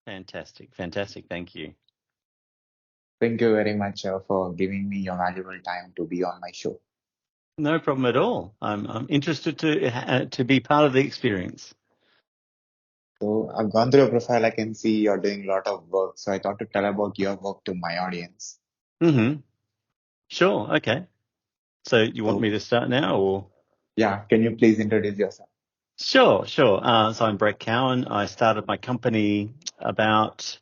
Fantastic. Fantastic. Thank you. Thank you very much for giving me your valuable time to be on my show. No problem at all. I'm interested to be part of the experience. So I've gone through your profile. I can see you're doing a lot of work. So I thought to tell about your work to my audience. Mm-hmm. Sure. Okay. So you want So me to start now or? yeah, can you please introduce yourself? Sure. So I'm Brett Cowan. I started my company about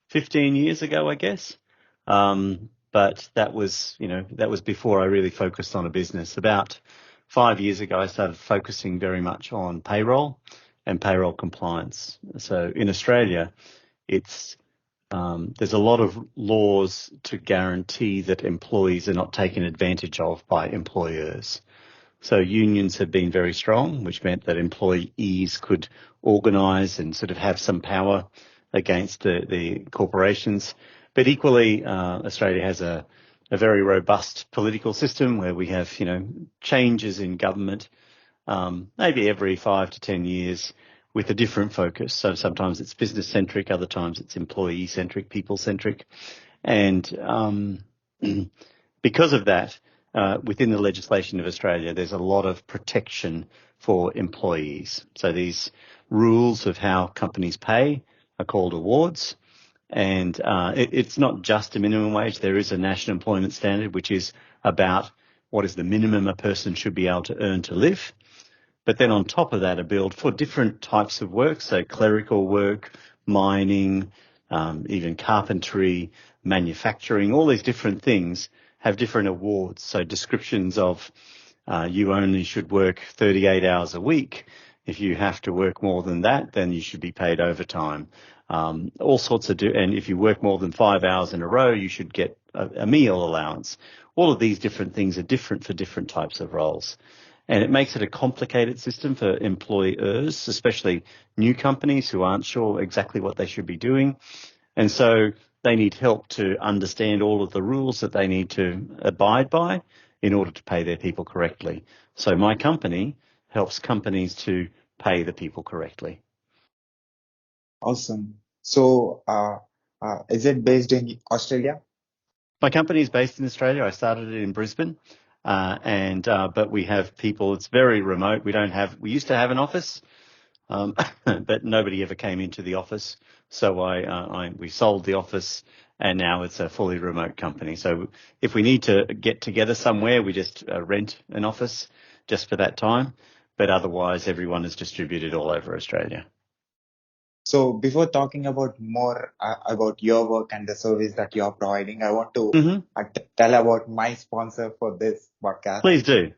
15 years ago, I guess. But that was before I really focused on a business. About 5 years ago, I started focusing very much on payroll and payroll compliance. So in Australia, there's a lot of laws to guarantee that employees are not taken advantage of by employers. So unions have been very strong, which meant that employees could organise and sort of have some power against the corporations. But equally, Australia has a very robust political system where we have, changes in government, maybe every 5 to 10 years with a different focus. So sometimes it's business centric, other times it's employee centric, people centric. And because of that, within the legislation of Australia, there's a lot of protection for employees. So these rules of how companies pay are called awards. And it's not just a minimum wage. There is a national employment standard, which is about what is the minimum a person should be able to earn to live. But then on top of that, a build for different types of work, so clerical work, mining, even carpentry, manufacturing, all these different things have different awards. So descriptions of you only should work 38 hours a week. If you have to work more than that, then you should be paid overtime. All sorts of and if you work more than 5 hours in a row, you should get a meal allowance. All of these different things are different for different types of roles. And it makes it a complicated system for employers, especially new companies who aren't sure exactly what they should be doing. And so they need help to understand all of the rules that they need to abide by in order to pay their people correctly. So my company helps companies to pay the people correctly. Awesome. So is it based in Australia? My company is based in Australia. I started it in Brisbane. But we have people, it's very remote. We used to have an office, but nobody ever came into the office. So we sold the office and now it's a fully remote company. So if we need to get together somewhere, we just rent an office just for that time. But otherwise, everyone is distributed all over Australia. So before talking about more about your work and the service that you're providing, I want to tell about my sponsor for this podcast. Please do.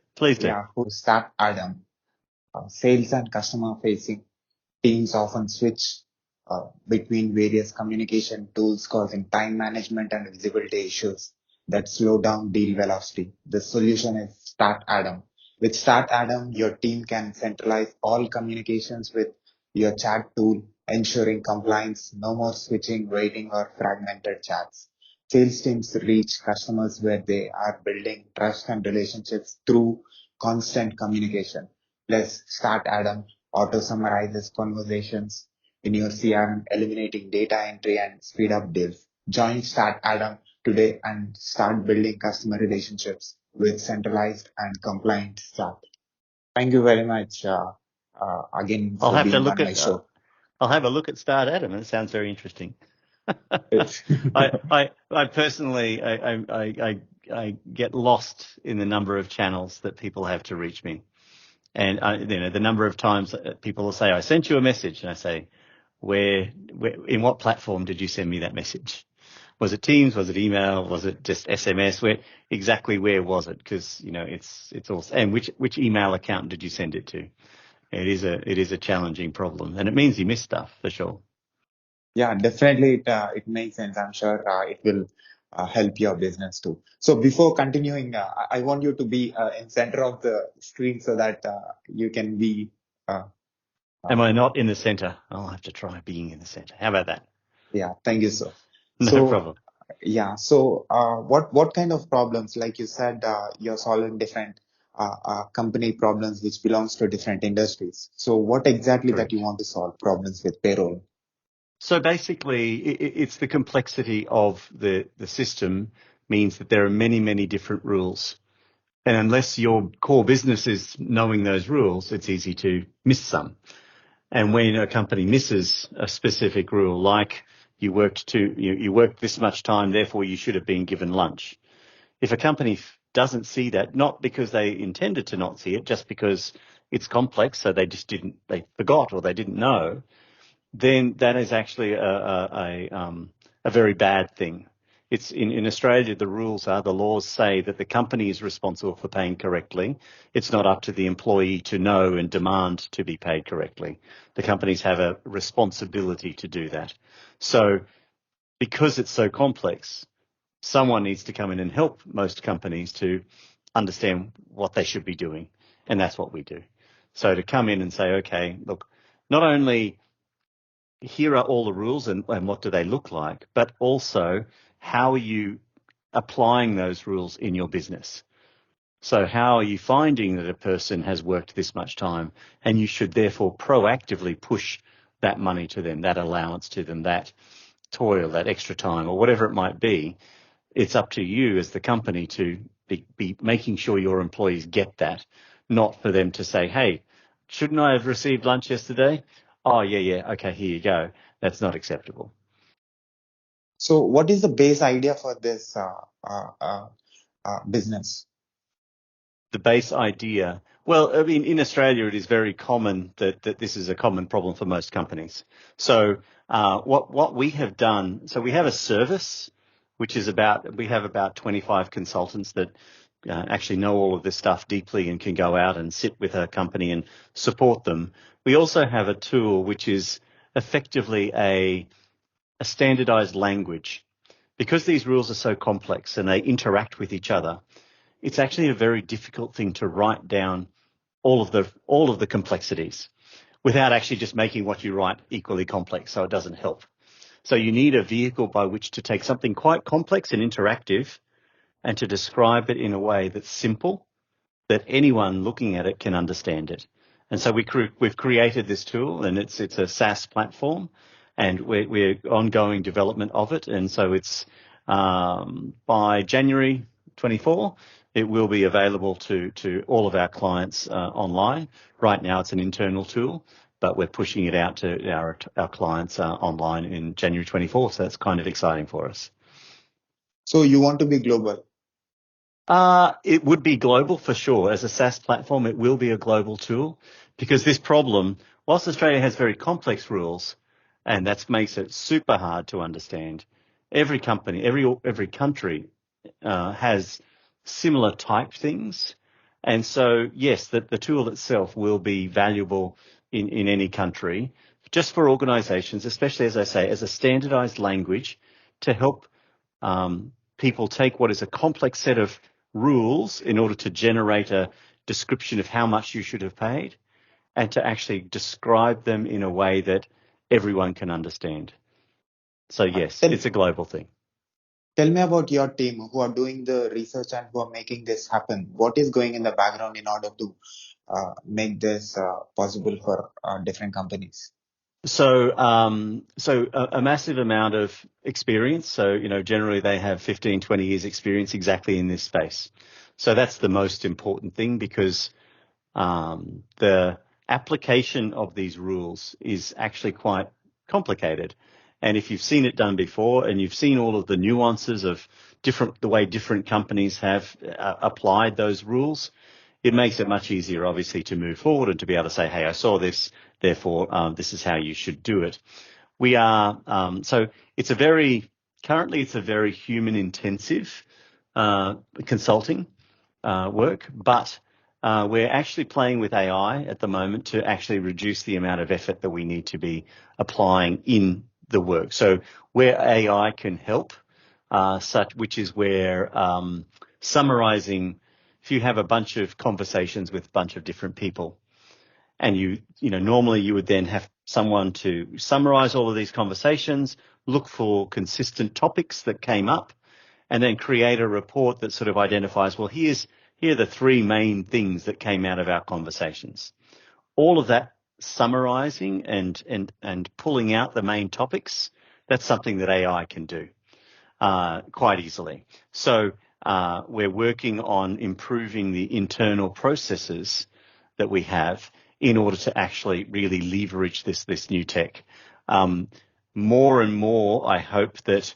Yeah, who Start Adam. Sales and customer facing teams often switch between various communication tools, causing time management and visibility issues that slow down deal velocity. The solution is Start Adam. With Start Adam, your team can centralize all communications with your chat tool, ensuring compliance, no more switching, waiting, or fragmented chats. Sales teams reach customers where they are building trust and relationships through constant communication. Plus, Start Adam auto summarizes conversations in your CRM, eliminating data entry and speed up deals. Join Start Adam today and start building customer relationships with centralized and compliant staff. Thank you very much again for being on my show. I'll have a look at Start Adam. It sounds very interesting. I personally, I get lost in the number of channels that people have to reach me. And the number of times people will say, I sent you a message, and I say, where, in what platform did you send me that message? Was it Teams? Was it email? Was it just SMS? Where was it? Because, it's also, and which email account did you send it to? It is a challenging problem, and it means you miss stuff for sure. Yeah, definitely it makes sense. I'm sure it will help your business too. So before continuing, I want you to be in center of the screen so that you can be. Am I not in the center? I'll have to try being in the center. How about that? Yeah, thank you, sir. No problem. Yeah. So what kind of problems, like you said, you're solving different company problems which belongs to different industries. So what exactly that you want to solve problems with payroll? So basically, it's the complexity of the system means that there are many, many different rules. And unless your core business is knowing those rules, it's easy to miss some. And when a company misses a specific rule, like you worked this much time, therefore you should have been given lunch. If a company doesn't see that, not because they intended to not see it, just because it's complex, so they forgot or they didn't know, then that is actually a very bad thing. It's in Australia, the laws say that the company is responsible for paying correctly. It's not up to the employee to know and demand to be paid correctly. The companies have a responsibility to do that. So because it's so complex, someone needs to come in and help most companies to understand what they should be doing. And that's what we do. So to come in and say, okay, look, not only here are all the rules and what do they look like, but also how are you applying those rules in your business? So how are you finding that a person has worked this much time and you should therefore proactively push that money to them, that allowance to them, that toil, that extra time or whatever it might be. It's up to you as the company to be making sure your employees get that, not for them to say, hey, shouldn't I have received lunch yesterday? Oh, yeah, okay, here you go. That's not acceptable. So what is the base idea for this business? The base idea, well, I mean, in Australia, it is very common that this is a common problem for most companies. So what we have done, so we have a service, which is we have about 25 consultants that actually know all of this stuff deeply and can go out and sit with a company and support them. We also have a tool which is effectively a standardized language. Because these rules are so complex and they interact with each other, it's actually a very difficult thing to write down all of the complexities without actually just making what you write equally complex, so it doesn't help. So you need a vehicle by which to take something quite complex and interactive and to describe it in a way that's simple, that anyone looking at it can understand it. And so we've created this tool, and it's a SaaS platform, and we're ongoing development of it. And so it's by January 24, it will be available to all of our clients online. Right now, it's an internal tool, but we're pushing it out to our clients online in January 24. So that's kind of exciting for us. So you want to be global? It would be global for sure. As a SaaS platform, it will be a global tool because this problem, whilst Australia has very complex rules, and that makes it super hard to understand, every company, every country has similar type things. And so, yes, the tool itself will be valuable in any country, just for organizations, especially, as I say, as a standardized language to help people take what is a complex set of rules in order to generate a description of how much you should have paid and to actually describe them in a way that everyone can understand. So, yes, it's a global thing. Tell me about your team who are doing the research and who are making this happen. What is going in the background in order to make this possible for different companies? So a massive amount of experience. So, generally they have 15, 20 years experience exactly in this space. So that's the most important thing because the application of these rules is actually quite complicated. And if you've seen it done before and you've seen all of the nuances of the way different companies have applied those rules, it makes it much easier, obviously, to move forward and to be able to say, hey, I saw this, therefore, this is how you should do it. We are, so currently it's a very human intensive consulting work, but we're actually playing with AI at the moment to actually reduce the amount of effort that we need to be applying in the work. So where AI can help, which is where summarizing, if you have a bunch of conversations with a bunch of different people and normally you would then have someone to summarize all of these conversations, look for consistent topics that came up, and then create a report that sort of identifies, well, here are the three main things that came out of our conversations. All of that summarizing and pulling out the main topics, that's something that AI can do quite easily. So we're working on improving the internal processes that we have in order to actually really leverage this new tech. More and more, I hope that,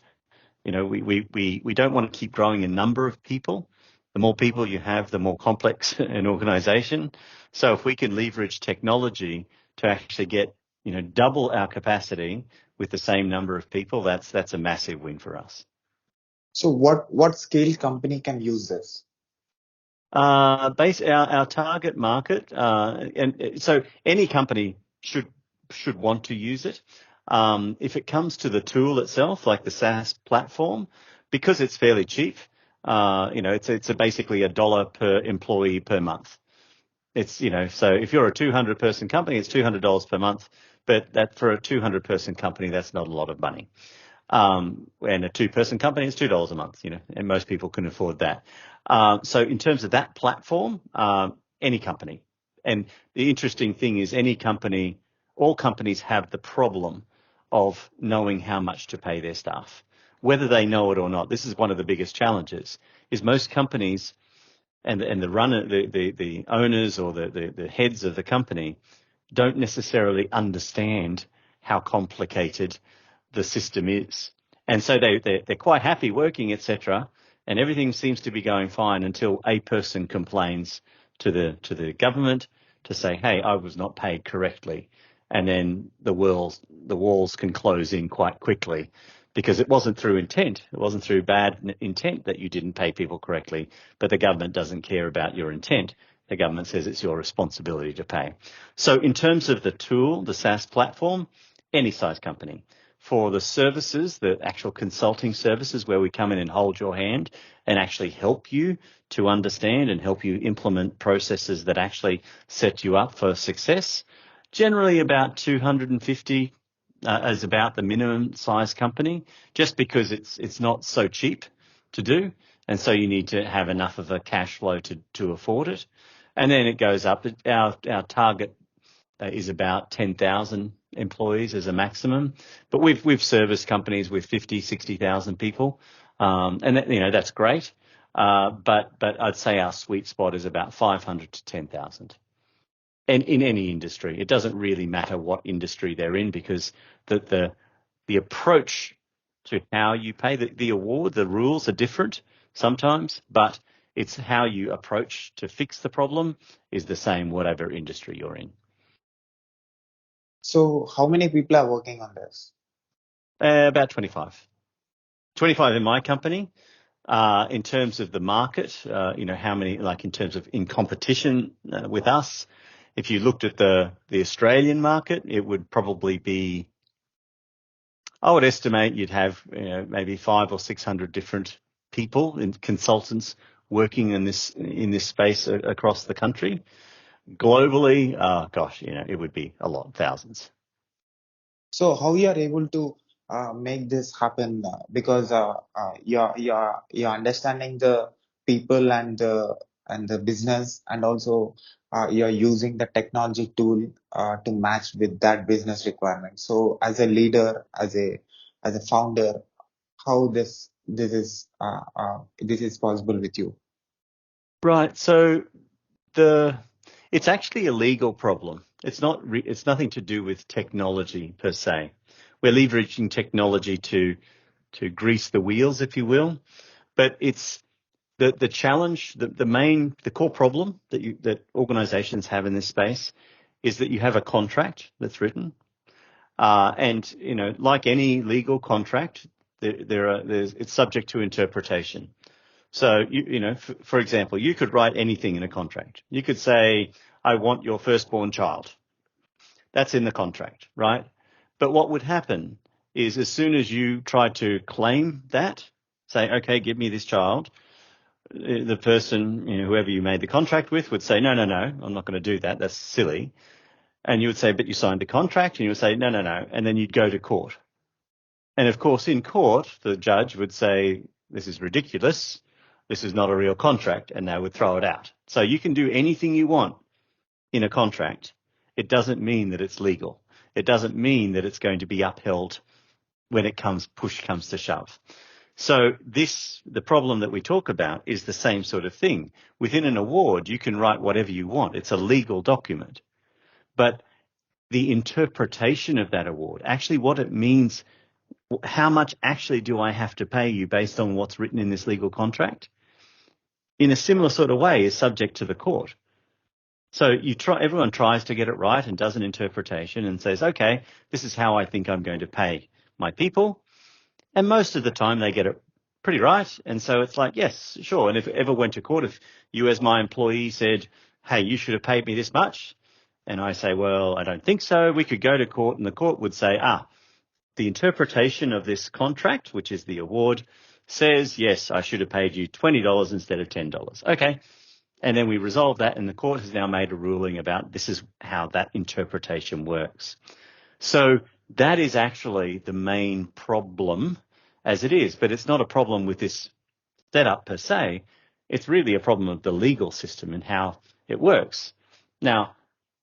we don't want to keep growing a number of people. The more people you have, the more complex an organization. So if we can leverage technology to actually get, double our capacity with the same number of people, that's a massive win for us. So what scale company can use this? Our target market, and so any company should want to use it. If it comes to the tool itself, like the SaaS platform, because it's fairly cheap, it's basically $1 per employee per month. It's, so if you're a 200 person company, it's $200 per month, but that for a 200 person company, that's not a lot of money. And a 2-person company, it's $2 a month, and most people can afford that. So in terms of that platform, any company. And the interesting thing is all companies have the problem of knowing how much to pay their staff, whether they know it or not. This is one of the biggest challenges, is most companies and the owners or the heads of the company don't necessarily understand how complicated the system is. And so they're quite happy working, etc., and everything seems to be going fine until a person complains to the government to say, hey, I was not paid correctly. And then the walls can close in quite quickly, because it wasn't through intent. It wasn't through bad intent that you didn't pay people correctly, but the government doesn't care about your intent. The government says it's your responsibility to pay. So in terms of the tool, the SaaS platform, any size company. For the services, the actual consulting services where we come in and hold your hand and actually help you to understand and help you implement processes that actually set you up for success, generally about 250 is about the minimum size company, just because it's not so cheap to do. And so you need to have enough of a cash flow to afford it. And then it goes up. Our target is about 10,000 employees as a maximum, but we've serviced companies with 50, 60,000 people, and that's great. But I'd say our sweet spot is about 500 to 10,000. And in any industry, it doesn't really matter what industry they're in, because the approach to how you pay the award, the rules are different sometimes, but it's how you approach to fix the problem is the same whatever industry you're in. So how many people are working on this? About 25. 25 in my company. In terms of the market, how many, like in terms of in competition with us, if you looked at the Australian market, it would probably be, I would estimate you'd have maybe 500 or 600 different people and consultants working in this space across the country. Globally, it would be a lot, thousands. So how you are able to make this happen? Because you're understanding the people and the business, and also you're using the technology tool to match with that business requirement. So as a leader, as a founder, how this is possible with you? Right. So it's actually a legal problem. It's nothing to do with technology per se. We're leveraging technology to grease the wheels, if you will, but it's the challenge, the core problem that organizations have in this space is that you have a contract that's written, and like any legal contract, it's subject to interpretation. So, for example, you could write anything in a contract. You could say, I want your firstborn child. That's in the contract, right? But what would happen is as soon as you try to claim that, say, okay, give me this child, the person, whoever you made the contract with would say, no, I'm not going to do that. That's silly. And you would say, but you signed a contract, and you would say, no. And then you'd go to court. And of course, in court, the judge would say, this is ridiculous. This is not a real contract, and they would throw it out. So you can do anything you want in a contract, it doesn't mean that it's legal. It doesn't mean that it's going to be upheld when push comes to shove. So the problem that we talk about is the same sort of thing. Within an award, you can write whatever you want. It's a legal document. But the interpretation of that award, actually what it means, how much actually do I have to pay you based on what's written in this legal contract, in a similar sort of way is subject to the court. So everyone tries to get it right and does an interpretation and says, okay, this is how I think I'm going to pay my people. And most of the time they get it pretty right. And so it's like, yes, sure. And if it ever went to court, if you as my employee said, hey, you should have paid me this much, and I say, well, I don't think so, we could go to court and the court would say, the interpretation of this contract, which is the award, says, yes, I should have paid you $20 instead of $10. Okay. And then we resolve that, and the court has now made a ruling about this is how that interpretation works. So that is actually the main problem as it is, but it's not a problem with this setup per se. It's really a problem of the legal system and how it works. Now,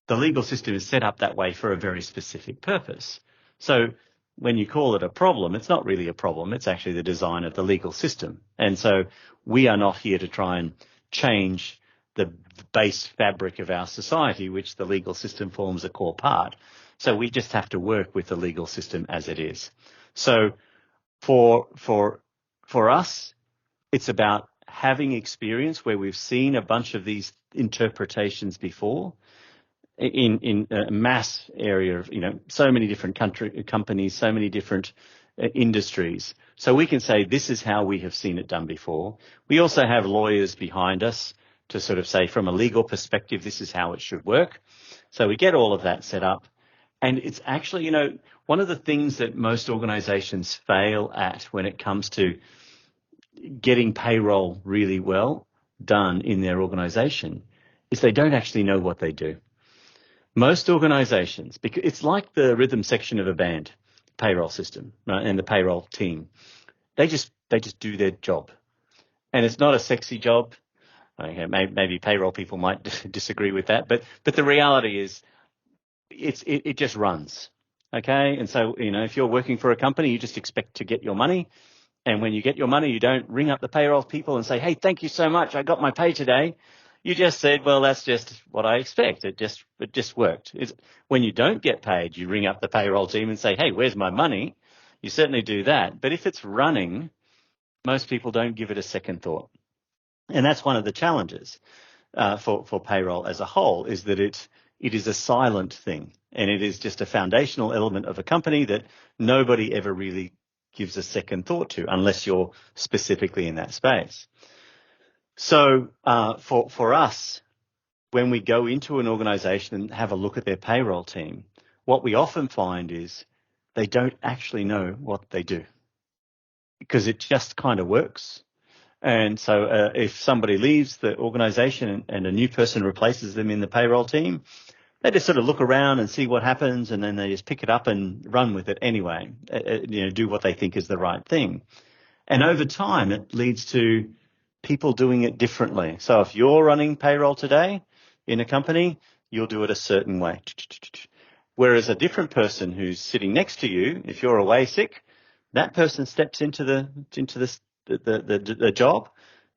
the legal system is set up that way for a very specific purpose. So when you call it a problem, it's not really a problem. It's actually the design of the legal system. And so we are not here to try and change the base fabric of our society, which the legal system forms a core part. So we just have to work with the legal system as it is. So for us, it's about having experience where we've seen a bunch of these interpretations before in a mass area of, so many different companies, so many different industries. So we can say this is how we have seen it done before. We also have lawyers behind us to sort of say from a legal perspective, this is how it should work. So we get all of that set up. And it's actually, one of the things that most organizations fail at when it comes to getting payroll really well done in their organization is they don't actually know what they do. Most organizations, because it's like the rhythm section of a band, payroll system, right, and the payroll team, they just do their job. And it's not a sexy job. Okay, maybe payroll people might disagree with that, but the reality is it just runs. Okay, and so if you're working for a company, you just expect to get your money, and when you get your money, you don't ring up the payroll people and say, "Hey, thank you so much, I got my pay today." You just said, "Well, that's just what I expect. It just worked." When you don't get paid, you ring up the payroll team and say, "Hey, where's my money?" You certainly do that, but if it's running, most people don't give it a second thought. And that's one of the challenges for payroll as a whole, is that it is a silent thing, and it is just a foundational element of a company that nobody ever really gives a second thought to unless you're specifically in that space. So for us, when we go into an organization and have a look at their payroll team, what we often find is they don't actually know what they do because it just kind of works. And so if somebody leaves the organization and a new person replaces them in the payroll team, they just sort of look around and see what happens, and then they just pick it up and run with it anyway, do what they think is the right thing. And over time, it leads to people doing it differently. So if you're running payroll today in a company, you'll do it a certain way. Whereas a different person who's sitting next to you, if you're away sick, that person steps into the job,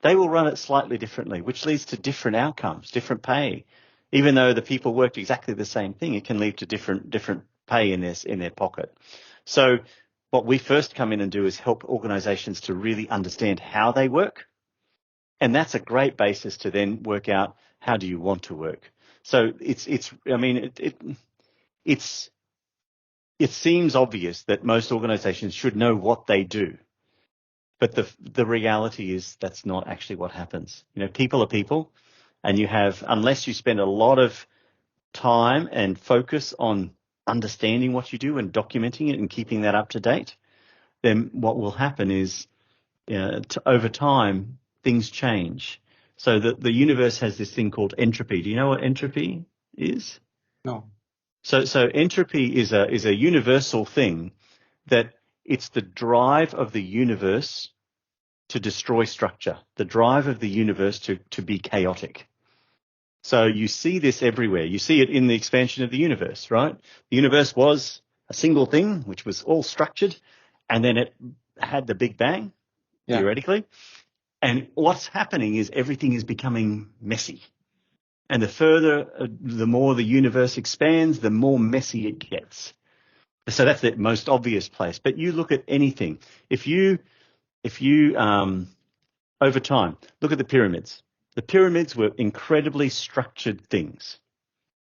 they will run it slightly differently, which leads to different outcomes, different pay. Even though the people worked exactly the same thing, it can lead to different pay in their pocket. So what we first come in and do is help organizations to really understand how they work. And that's a great basis to then work out how do you want to work. So it seems obvious that most organizations should know what they do. But the reality is that's not actually what happens. People are people, and unless you spend a lot of time and focus on understanding what you do and documenting it and keeping that up to date, then what will happen is over time, things change. So the universe has this thing called entropy. Do you know what entropy is? No. So entropy is a universal thing that it's the drive of the universe to destroy structure, the drive of the universe to be chaotic. So you see this everywhere. You see it in the expansion of the universe, right? The universe was a single thing, which was all structured, and then it had the Big Bang, theoretically. And what's happening is everything is becoming messy. And the more the universe expands, the more messy it gets. So that's the most obvious place. But you look at anything. If you over time, look at the pyramids. The pyramids were incredibly structured things,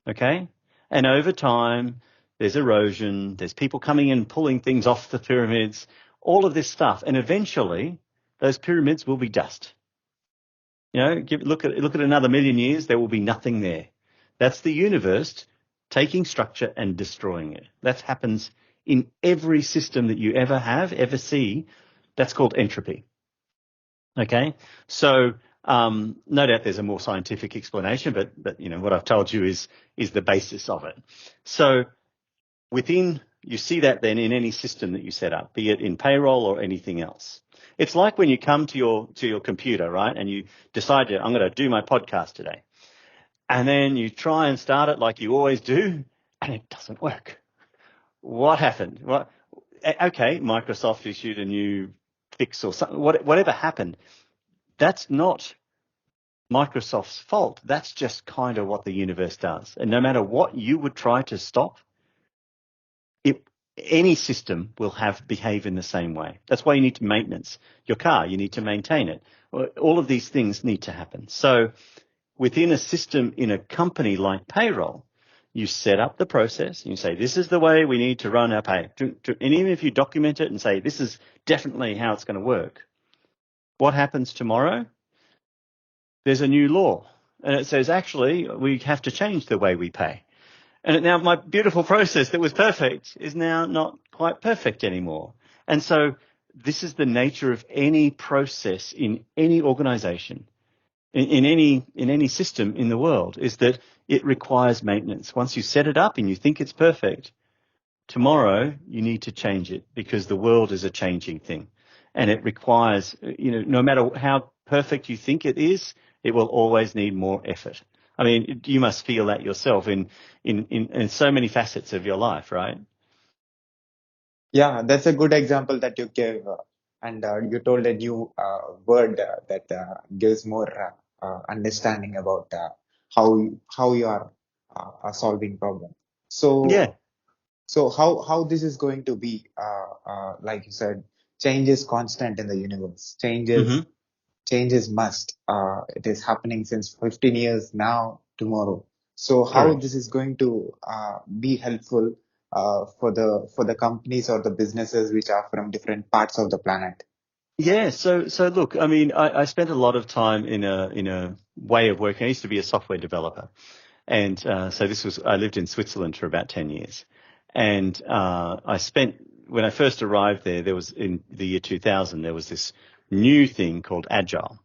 okay? And over time, there's erosion, there's people coming in pulling things off the pyramids, all of this stuff. And eventually, those pyramids will be dust. You know, look at another million years, there will be nothing there. That's the universe taking structure and destroying it. That happens in every system that you ever see. That's called entropy. Okay, so no doubt there's a more scientific explanation, but you know what I've told you is the basis of it. So you see that then in any system that you set up, be it in payroll or anything else. It's like when you come to your computer, right, and you decide I'm going to do my podcast today, and then you try and start it like you always do, and it doesn't work. What happened? Okay, Microsoft issued a new fix or something. Whatever happened. That's not Microsoft's fault. That's just kind of what the universe does. And no matter what you would try to stop, any system will behave in the same way. That's why you need to maintenance your car. You need to maintain it. All of these things need to happen. So within a system in a company like payroll, you set up the process and you say, this is the way we need to run our pay. And even if you document it and say, this is definitely how it's going to work, what happens tomorrow? There's a new law, and it says, actually, we have to change the way we pay. And now my beautiful process that was perfect is now not quite perfect anymore. And so this is the nature of any process in any organization, in any system in the world, is that it requires maintenance. Once you set it up and you think it's perfect, tomorrow you need to change it because the world is a changing thing. And it requires, no matter how perfect you think it is, it will always need more effort. I mean, you must feel that yourself in so many facets of your life, right? Yeah, that's a good example that you gave. And you told a new word that gives more understanding about how you are solving problem. Yeah. So how this is going to be, like you said, change is constant in the universe. Change is must. It is happening since 15 years now, tomorrow. So how Correct. this is going to be helpful for the companies or the businesses which are from different parts of the planet? Yeah. So look, I mean, I spent a lot of time in a way of working. I used to be a software developer. And so I lived in Switzerland for about 10 years. And when I first arrived there was in the year 2000, there was this new thing called Agile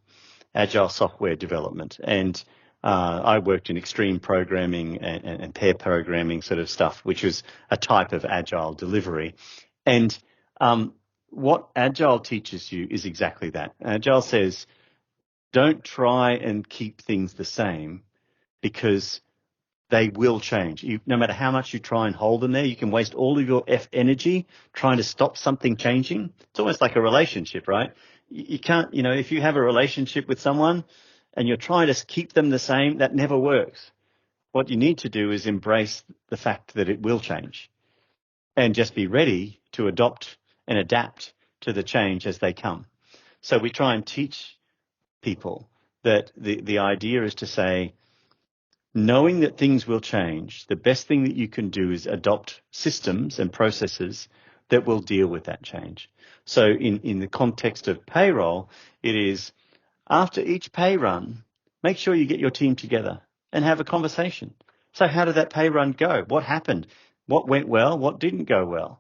software development. And I worked in extreme programming and pair programming sort of stuff, which was a type of Agile delivery. And what Agile teaches you is exactly that. Agile says, don't try and keep things the same because they will change. No matter how much you try and hold them there, you can waste all of your energy trying to stop something changing. It's almost like a relationship, right? You can't, if you have a relationship with someone and you're trying to keep them the same, that never works. What you need to do is embrace the fact that it will change and just be ready to adopt and adapt to the change as they come. So we try and teach people that the idea is to say, knowing that things will change, the best thing that you can do is adopt systems and processes that will deal with that change. So in the context of payroll, it is after each pay run, make sure you get your team together and have a conversation. So how did that pay run go? What happened? What went well? What didn't go well?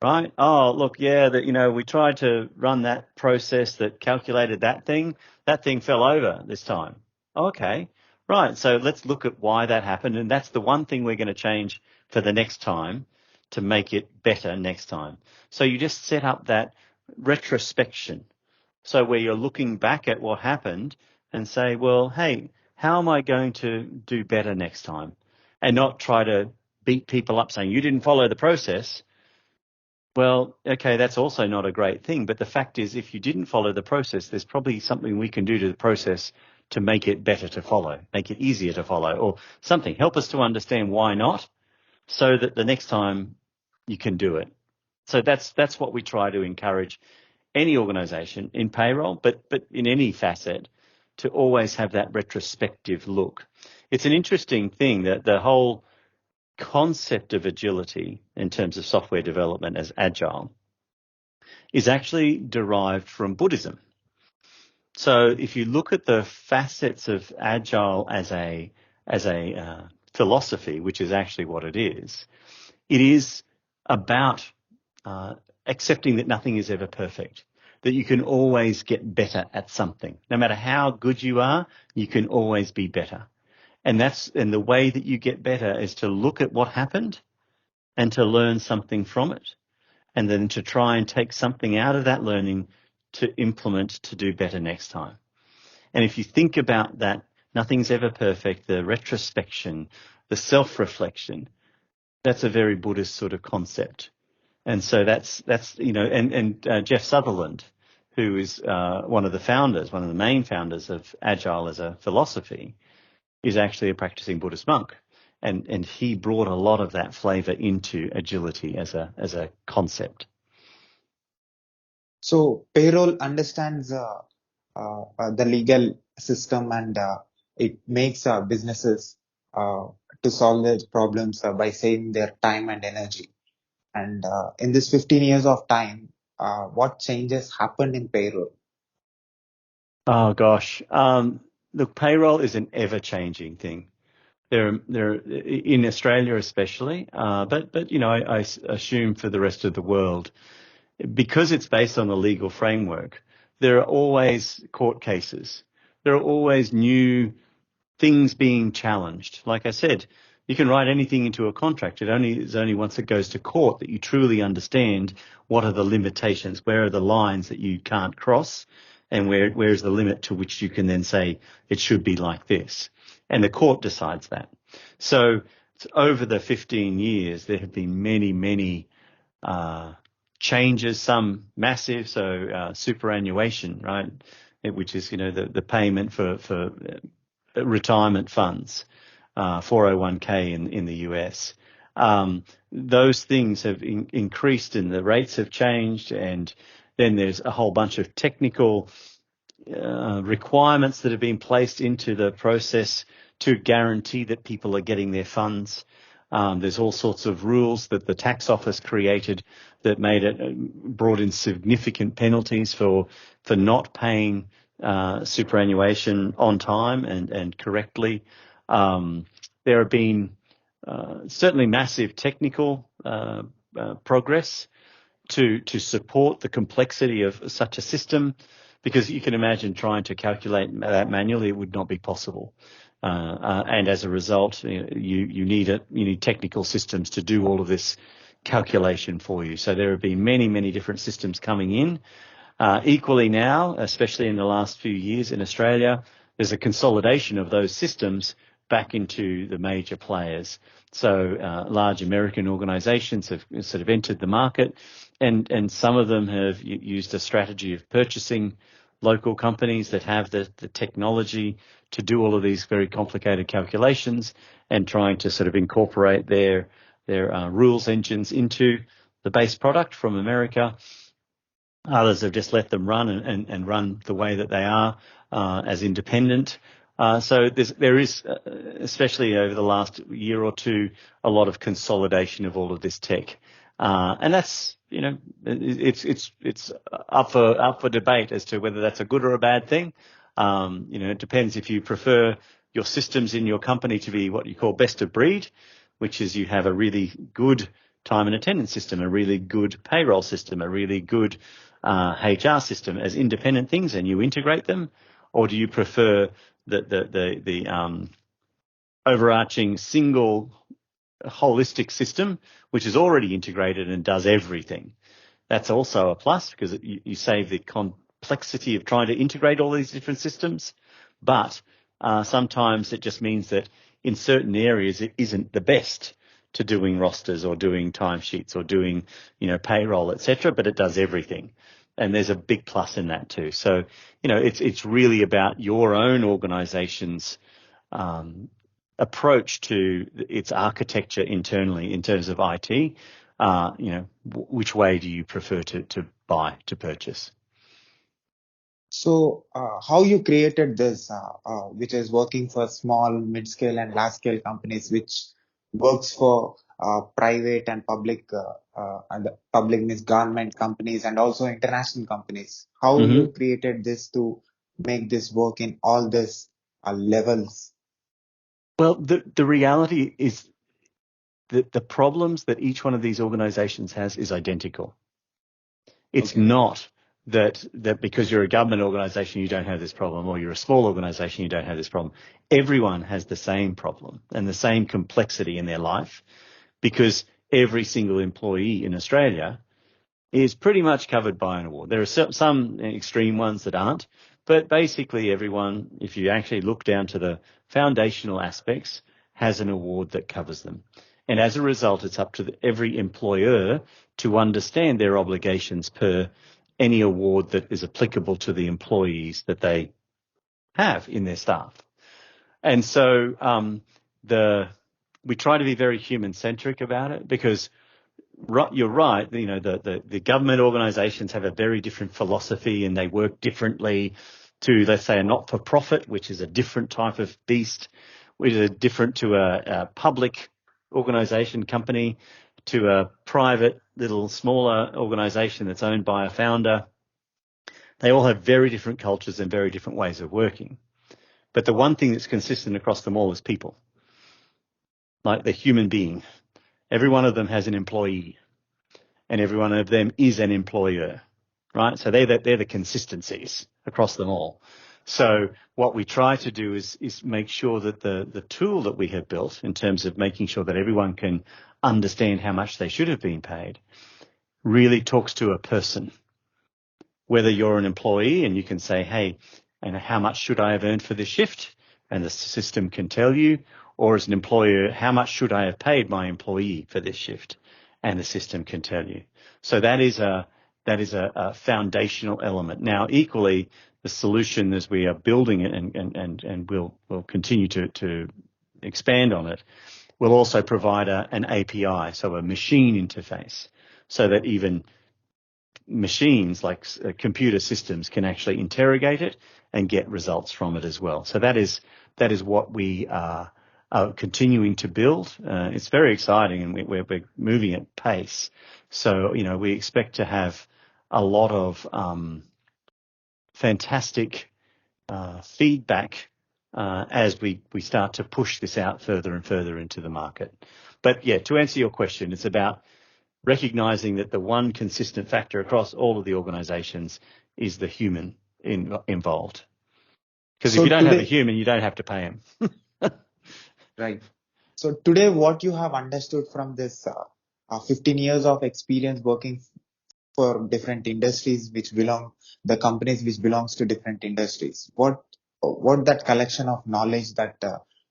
Right? Oh, look, yeah, we tried to run that process that calculated that thing. That thing fell over this time. Okay. Right. So let's look at why that happened. And that's the one thing we're going to change for the next time to make it better next time. So you just set up that retrospection. So where you're looking back at what happened and say, well, hey, how am I going to do better next time? And not try to beat people up saying, you didn't follow the process. Well, okay, that's also not a great thing. But the fact is, if you didn't follow the process, there's probably something we can do to the process to make it better to follow, make it easier to follow, or something. Help us to understand why not, so that the next time you can do it. So that's what we try to encourage any organization in payroll, but in any facet, to always have that retrospective look. It's an interesting thing that the whole concept of agility in terms of software development as agile is actually derived from Buddhism. So if you look at the facets of agile as a philosophy, which is actually what it is about accepting that nothing is ever perfect, that you can always get better at something. No matter how good you are, you can always be better. And the way that you get better is to look at what happened and to learn something from it, and then to try and take something out of that learning to implement to do better next time. And if you think about that, nothing's ever perfect, the retrospection, the self-reflection, that's a very Buddhist sort of concept. And so that's Jeff Sutherland, who is one of the main founders of Agile as a philosophy, is actually a practicing Buddhist monk. And he brought a lot of that flavor into agility as a concept. So payroll understands the legal system, and it makes businesses to solve their problems by saving their time and energy. And in this 15 years of time, what changes happened in payroll? Oh gosh, look, payroll is an ever-changing thing. There in Australia especially, but I assume for the rest of the world, because it's based on the legal framework, there are always court cases. There are always new things being challenged. Like I said, you can write anything into a contract. It's only once it goes to court that you truly understand what are the limitations, where are the lines that you can't cross, and where is the limit to which you can then say it should be like this. And the court decides that. So over the 15 years, there have been many changes, some massive. So superannuation, right, which is the payment for retirement funds, 401k in the US. Those things have increased and the rates have changed, and then there's a whole bunch of technical requirements that have been placed into the process to guarantee that people are getting their funds. There's all sorts of rules that the tax office created that brought in significant penalties for not paying superannuation on time and correctly. There have been certainly massive technical progress to support the complexity of such a system, because you can imagine trying to calculate that manually, it would not be possible. And as a result, you need technical systems to do all of this calculation for you. So there have been many different systems coming in. Equally now, especially in the last few years in Australia, there's a consolidation of those systems back into the major players. So large American organizations have sort of entered the market, and some of them have used a strategy of purchasing local companies that have the technology to do all of these very complicated calculations, and trying to sort of incorporate their rules engines into the base product from America. Others have just let them run and run the way that they are as independent. So there is, especially over the last year or two, a lot of consolidation of all of this tech, and that's it's up for debate as to whether that's a good or a bad thing. It depends if you prefer your systems in your company to be what you call best of breed, which is you have a really good time and attendance system, a really good payroll system, a really good HR system as independent things, and you integrate them, or do you prefer the overarching single holistic system which is already integrated and does everything? That's also a plus, because you save the complexity of trying to integrate all these different systems, but Sometimes it just means that in certain areas it isn't the best to doing rosters or doing timesheets or doing, payroll, etc., but it does everything. And there's a big plus in that too. So, it's really about your own organization's approach to its architecture internally in terms of IT. Which way do you prefer to purchase? So, how you created this, which is working for small, mid-scale, and large-scale companies, which works for private and public, and public means government companies and also international companies. How Mm-hmm. you created this to make this work in all these levels? Well, the reality is that the problems that each one of these organizations has is identical. It's Okay. not that because you're a government organization, you don't have this problem, or you're a small organization, you don't have this problem. Everyone has the same problem and the same complexity in their life, because every single employee in Australia is pretty much covered by an award. There are some extreme ones that aren't, but basically everyone, if you actually look down to the foundational aspects, has an award that covers them. And as a result, it's up to every employer to understand their obligations per any award that is applicable to the employees that they have in their staff. And so we try to be very human-centric about it, because you're right, the government organizations have a very different philosophy, and they work differently to, let's say, a not-for-profit, which is a different type of beast, which is different to a public organization company, to a private little smaller organization that's owned by a founder. They all have very different cultures and very different ways of working. But the one thing that's consistent across them all is people, like the human being. Every one of them has an employee, and every one of them is an employer, right? So they're the consistencies across them all. So what we try to do is make sure that the tool that we have built, in terms of making sure that everyone can understand how much they should have been paid, really talks to a person. Whether you're an employee and you can say, hey, and how much should I have earned for this shift? And the system can tell you. Or as an employer, how much should I have paid my employee for this shift? And the system can tell you. So that is a foundational element. Now, equally, the solution, as we are building it and we'll continue to expand on it, will also provide an API, so a machine interface, so that even machines like computer systems can actually interrogate it and get results from it as well. So that is what we are continuing to build. It's very exciting, and we're moving at pace. So, we expect to have a lot of fantastic feedback as we start to push this out further and further into the market. But yeah, to answer your question, it's about recognizing that the one consistent factor across all of the organizations is the human involved. Because if you don't have a human, you don't have to pay him. Right. So today, what you have understood from this 15 years of experience working for different industries, the companies which belongs to different industries, what that collection of knowledge that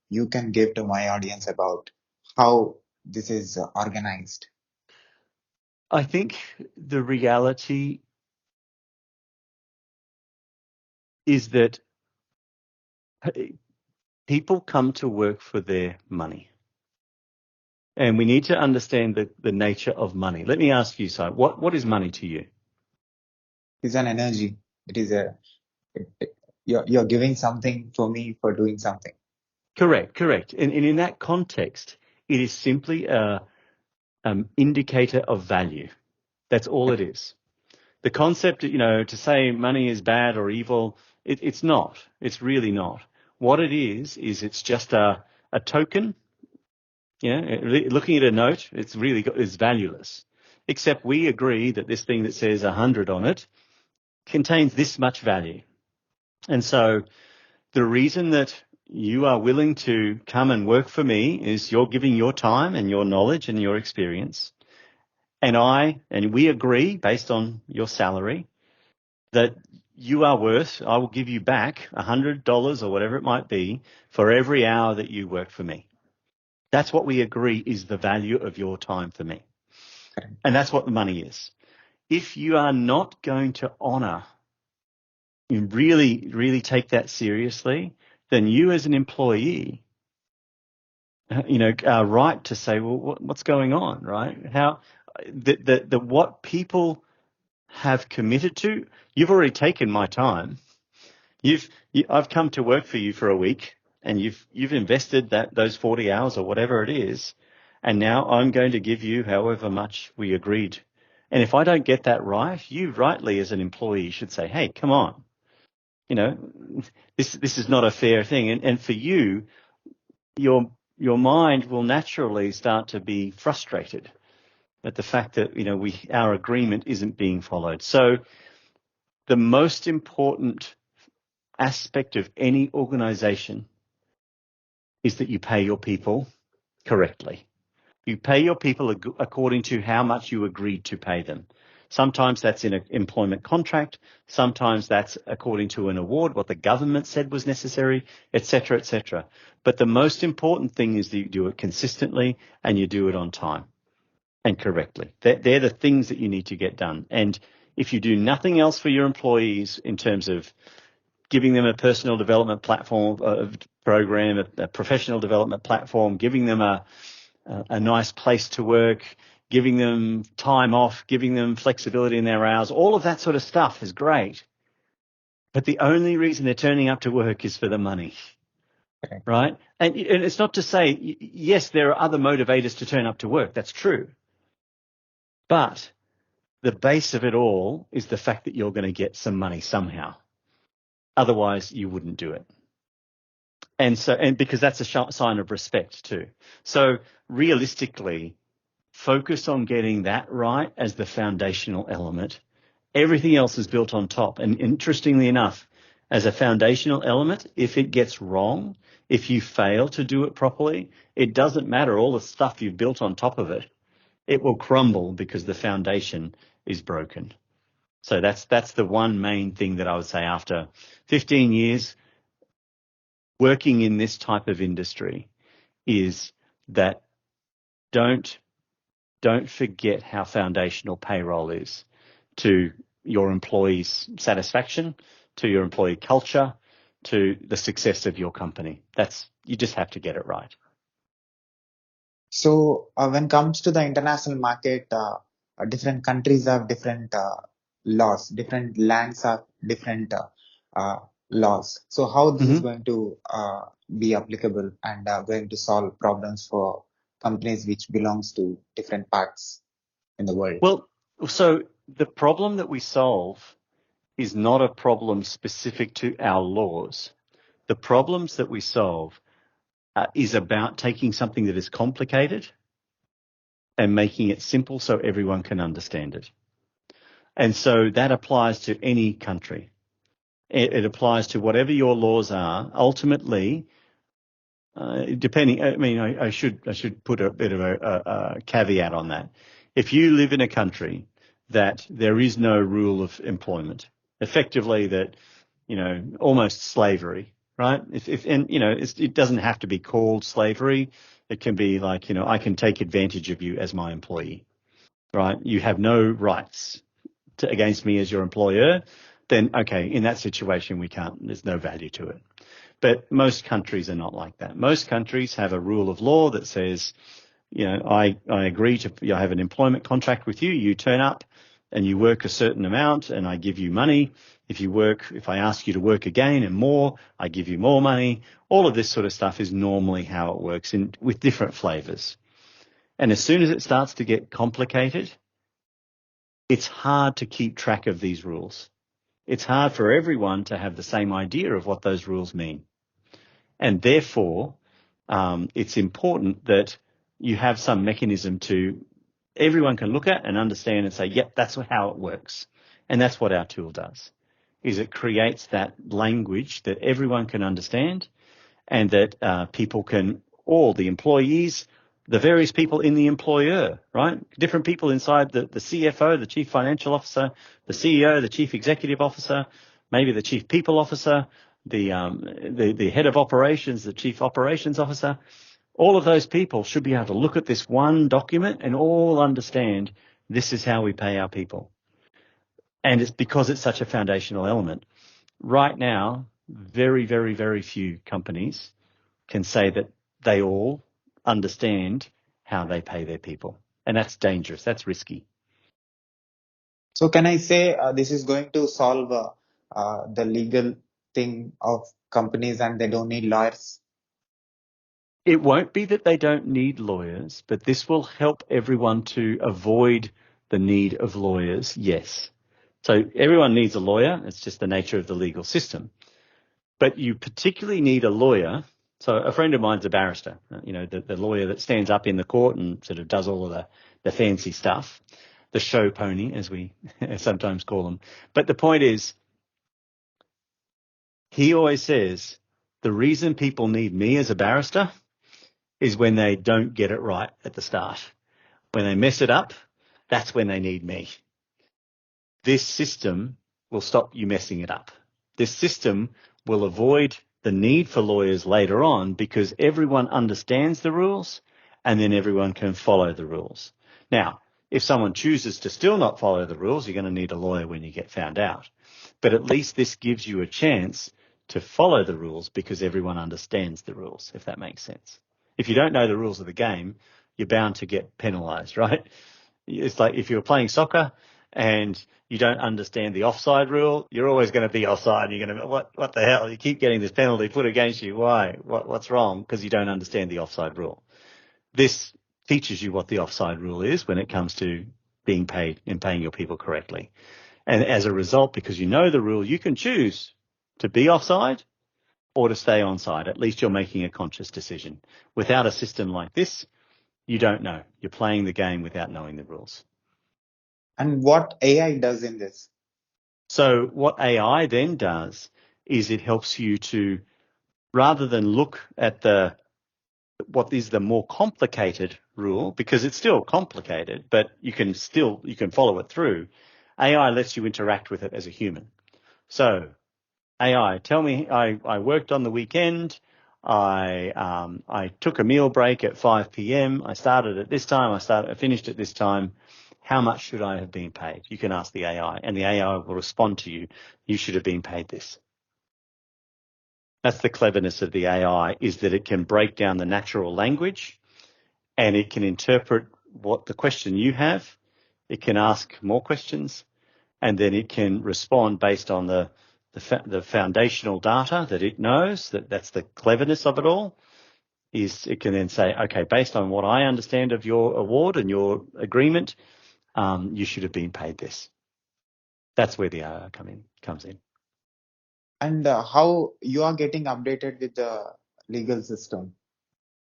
you can give to my audience about how this is organized? I think the reality is that people come to work for their money. And we need to understand the nature of money. Let me ask you, Sai, what is money to you? It's an energy. It is you're giving something for me for doing something. Correct. And in that context, it is simply an indicator of value. That's all it is. The concept, to say money is bad or evil, it's not. It's really not. What it is it's just a token. Looking at a note, it's valueless. Except we agree that this thing that says 100 on it contains this much value. And so the reason that you are willing to come and work for me is you're giving your time and your knowledge and your experience. And we agree, based on your salary, that you are worth, I will give you back $100 or whatever it might be for every hour that you work for me. That's what we agree is the value of your time for me. Correct. And that's what the money is. If you are not going to honor, you really, really take that seriously, then you as an employee, are right to say, well, what's going on, right? How the what people have committed to, you've already taken my time. I've come to work for you for a week, and you've invested those 40 hours or whatever it is, and now I'm going to give you however much we agreed. And if I don't get that right, you rightly as an employee should say, hey, come on, this is not a fair thing. And for you, your mind will naturally start to be frustrated at the fact that our agreement isn't being followed. So the most important aspect of any organization is that you pay your people correctly. You pay your people according to how much you agreed to pay them. Sometimes that's in an employment contract. Sometimes that's according to an award, what the government said was necessary, et cetera, et cetera. But the most important thing is that you do it consistently and you do it on time and correctly. They're the things that you need to get done. And if you do nothing else for your employees in terms of giving them a personal development platform, program, a professional development platform, giving them a nice place to work, giving them time off, giving them flexibility in their hours, all of that sort of stuff is great. But the only reason they're turning up to work is for the money, Correct. right? And it's not to say, yes, there are other motivators to turn up to work. That's true. But the base of it all is the fact that you're going to get some money somehow. Otherwise, you wouldn't do it. And because that's a sign of respect too. So realistically, focus on getting that right as the foundational element. Everything else is built on top. And interestingly enough, as a foundational element, if it gets wrong, if you fail to do it properly, it doesn't matter all the stuff you've built on top of it. It will crumble because the foundation is broken. So that's the one main thing that I would say after 15 years working in this type of industry is that don't forget how foundational payroll is to your employees' satisfaction, to your employee culture, to the success of your company. You just have to get it right. So when it comes to the international market, different countries have different laws, different lands have different laws. So how this is going to be applicable and going to solve problems for companies which belongs to different parts in the world? Well, so the problem that we solve is not a problem specific to our laws. The problems that we solve is about taking something that is complicated and making it simple so everyone can understand it. And so that applies to any country. It applies to whatever your laws are. Ultimately, depending, I should put a bit of a caveat on that. If you live in a country that there is no rule of employment, effectively that, almost slavery, right? It doesn't have to be called slavery. It can be like, I can take advantage of you as my employee, right? You have no rights against me as your employer. Then, okay, in that situation, there's no value to it. But most countries are not like that. Most countries have a rule of law that says, I agree I have an employment contract with you. You turn up and you work a certain amount and I give you money. If I ask you to work again and more, I give you more money. All of this sort of stuff is normally how it works with different flavors. And as soon as it starts to get complicated, it's hard to keep track of these rules. It's hard for everyone to have the same idea of what those rules mean. And therefore, it's important that you have some mechanism everyone can look at and understand and say, yep, that's how it works. And that's what our tool does, is it creates that language that everyone can understand and that people can, all the employees, the various people in the employer, right? Different people inside the CFO, the Chief Financial Officer, the CEO, the Chief Executive Officer, maybe the chief people officer, the head of operations, the chief operations officer. All of those people should be able to look at this one document and all understand this is how we pay our people. And it's because it's such a foundational element. Right now, very, very, very few companies can say that they all understand how they pay their people. And that's dangerous. That's risky. So can I say this is going to solve the legal thing of companies and they don't need lawyers? It won't be that they don't need lawyers, but this will help everyone to avoid the need of lawyers, yes. So everyone needs a lawyer. It's just the nature of the legal system. But you particularly need a lawyer. So a friend of mine's a barrister, the lawyer that stands up in the court and sort of does all of the fancy stuff, the show pony, as we sometimes call them. But the point is, he always says, the reason people need me as a barrister is when they don't get it right at the start. When they mess it up, that's when they need me. This system will stop you messing it up. This system will avoid the need for lawyers later on because everyone understands the rules and then everyone can follow the rules. Now, if someone chooses to still not follow the rules, you're going to need a lawyer when you get found out. But at least this gives you a chance to follow the rules because everyone understands the rules, if that makes sense. If you don't know the rules of the game, you're bound to get penalized, right? It's like if you're playing soccer and you don't understand the offside rule, you're always going to be offside. You're going to, what the hell? You keep getting this penalty put against you. Why? What's wrong? Because you don't understand the offside rule. This teaches you what the offside rule is when it comes to being paid and paying your people correctly. And as a result, because you know the rule, you can choose to be offside or to stay onside. At least you're making a conscious decision. Without a system like this, you don't know. You're playing the game without knowing the rules. And what AI does in this? So what AI then does is it helps you to, rather than look at what is the more complicated rule, because it's still complicated, but you can follow it through. AI lets you interact with it as a human. So AI, tell me, I worked on the weekend. I took a meal break at 5 p.m. I started at this time. I finished at this time. How much should I have been paid? You can ask the AI, and the AI will respond to you. You should have been paid this. That's the cleverness of the AI, is that it can break down the natural language and it can interpret what the question you have. It can ask more questions, and then it can respond based on the foundational data that it knows. That's the cleverness of it all, is it can then say, okay, based on what I understand of your award and your agreement, you should have been paid this. That's where the AI comes in. And how you are getting updated with the legal system?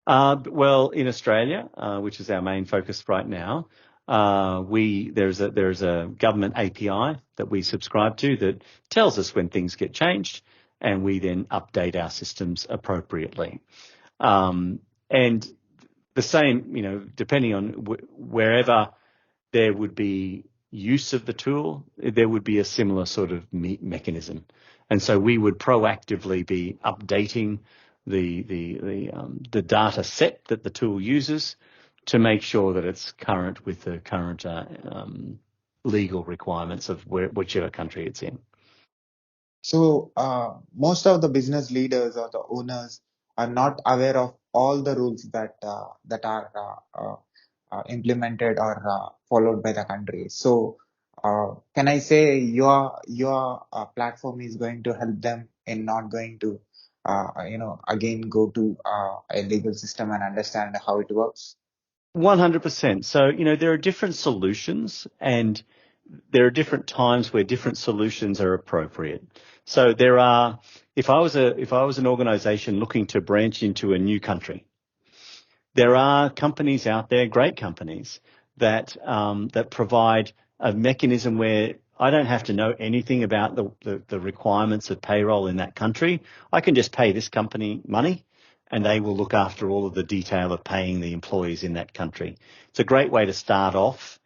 Well, in Australia, which is our main focus right now, there's a government API that we subscribe to that tells us when things get changed, and we then update our systems appropriately. And the same, depending on wherever there would be use of the tool, there would be a similar sort of mechanism. And so we would proactively be updating the data set that the tool uses to make sure that it's current with the current legal requirements of whichever country it's in. So most of the business leaders or the owners are not aware of all the rules that are implemented or followed by the country. So can I say your platform is going to help them in not going to again go to a legal system and understand how it works? 100%. So, there are different solutions and there are different times where different solutions are appropriate. So if I was an organization looking to branch into a new country, there are companies out there, great companies, that provide a mechanism where I don't have to know anything about the requirements of payroll in that country. I can just pay this company money, and they will look after all of the detail of paying the employees in that country. It's a great way to start off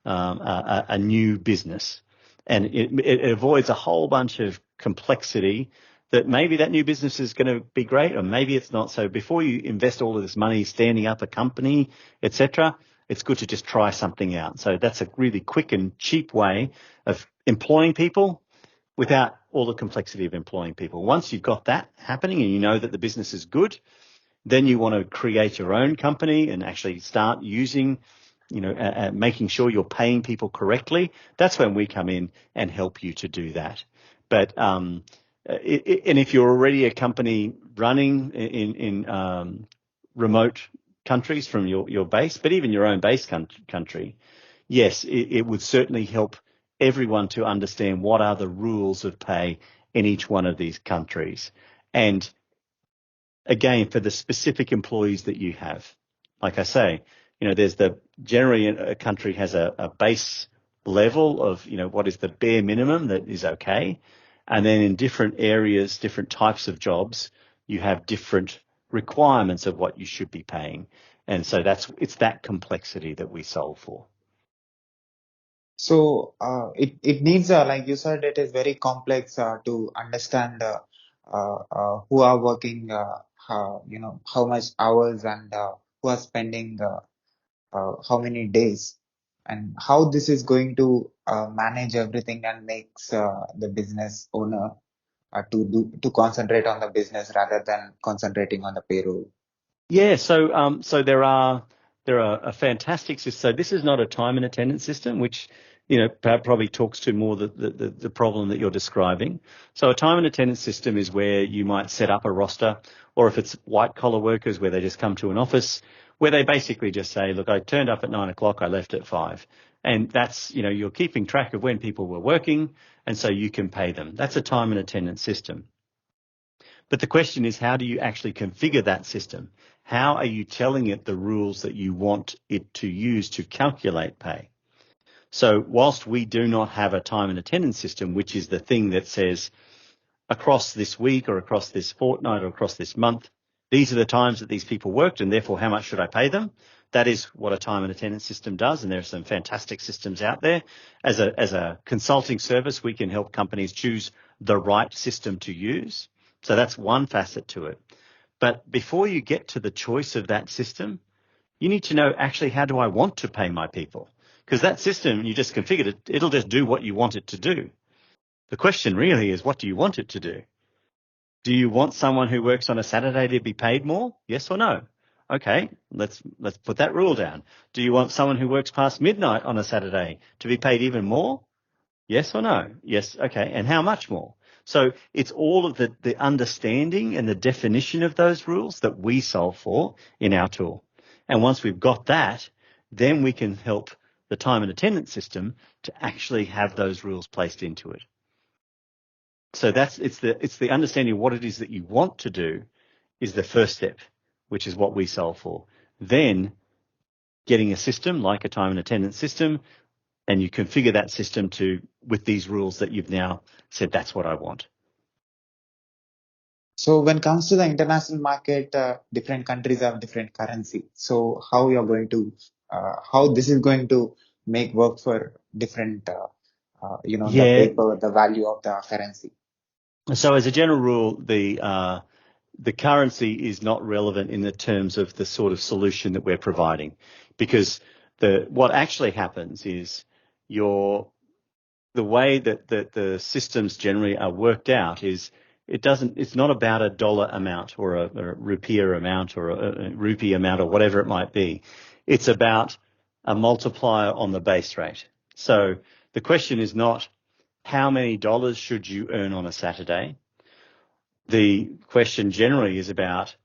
a new business, and it avoids a whole bunch of complexity that maybe that new business is going to be great or maybe it's not. So before you invest all of this money standing up a company, etc., it's good to just try something out. So that's a really quick and cheap way of employing people without all the complexity of employing people. Once you've got that happening and you know that the business is good, then you want to create your own company and actually start using, making sure you're paying people correctly. That's when we come in and help you to do that. But and if you're already a company running in remote countries from your base, but even your own base country, yes, it would certainly help everyone to understand what are the rules of pay in each one of these countries. And again, for the specific employees that you have, like I say, there's generally a country has a base level of, what is the bare minimum that is okay. And then in different areas, different types of jobs, you have different requirements of what you should be paying. And so it's that complexity that we solve for. So it needs, like you said, it is very complex to understand who are working, how much hours and who are spending how many days, and how this is going to manage everything and makes the business owner to concentrate on the business rather than concentrating on the payroll. Yeah, so there are a fantastic system. So this is not a time and attendance system, which probably talks to more the problem that you're describing. So a time and attendance system is where you might set up a roster, or if it's white collar workers where they just come to an office where they basically just say, look, I turned up at 9 o'clock, I left at 5. And that's, you're keeping track of when people were working, and so you can pay them. That's a time and attendance system. But the question is, how do you actually configure that system? How are you telling it the rules that you want it to use to calculate pay? So whilst we do not have a time and attendance system, which is the thing that says across this week or across this fortnight or across this month, these are the times that these people worked and therefore how much should I pay them? That is what a time and attendance system does, and there are some fantastic systems out there. As a consulting service, we can help companies choose the right system to use. So that's one facet to it. But before you get to the choice of that system, you need to know actually how do I want to pay my people? Because that system, you just configured it, it'll just do what you want it to do. The question really is, what do you want it to do? Do you want someone who works on a Saturday to be paid more? Yes or no? Okay, let's put that rule down. Do you want someone who works past midnight on a Saturday to be paid even more? Yes or no? Yes, okay. And how much more? So it's all of the understanding and the definition of those rules that we solve for in our tool. And once we've got that, then we can help the time and attendance system to actually have those rules placed into it. So it's the understanding of what it is that you want to do is the first step, which is what we solve for. Then getting a system like a time and attendance system, and you configure that system with these rules that you've now said, that's what I want. So when it comes to the international market, different countries have different currency. So how how this is going to make work for different, the paper, the value of the currency. So as a general rule, the currency is not relevant in the terms of the sort of solution that we're providing, because what actually happens is the way that the systems generally are worked out is it's not about a dollar amount or a rupiah amount or a rupee amount or whatever it might be. It's about a multiplier on the base rate. So the question is not how many dollars should you earn on a Saturday. The question generally is about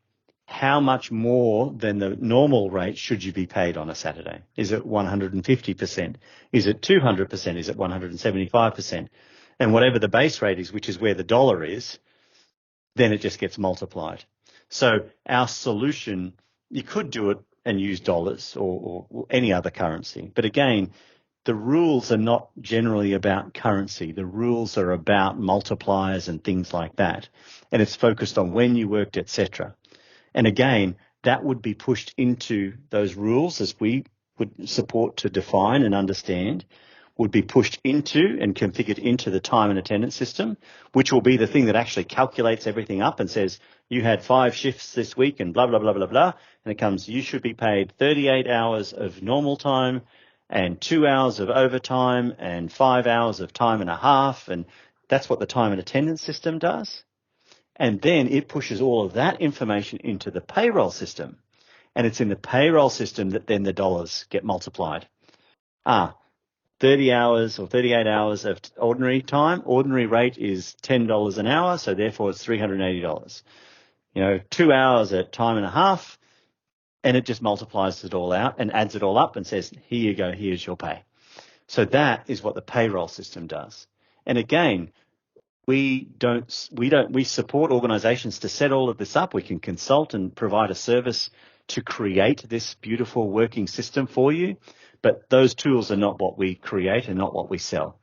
how much more than the normal rate should you be paid on a Saturday? Is it 150%? Is it 200%? Is it 175%? And whatever the base rate is, which is where the dollar is, then it just gets multiplied. So our solution, you could do it and use dollars or any other currency. But again, the rules are not generally about currency. The rules are about multipliers and things like that. And it's focused on when you worked, etc. And again, that would be pushed into those rules as we would support to define and understand. would be pushed into and configured into the time and attendance system, which will be the thing that actually calculates everything up and says, you had 5 shifts this week and blah, blah, blah, blah, blah. And it comes, you should be paid 38 hours of normal time and 2 hours of overtime and 5 hours of time and a half. And that's what the time and attendance system does. And then it pushes all of that information into the payroll system. And it's in the payroll system that then the dollars get multiplied. 30 hours or 38 hours of ordinary time. Ordinary rate is $10 an hour, so therefore it's $380. 2 hours at time and a half, and it just multiplies it all out and adds it all up and says, here you go, here's your pay. So that is what the payroll system does. And again, we support organizations to set all of this up. We can consult and provide a service to create this beautiful working system for you. But those tools are not what we create and not what we sell.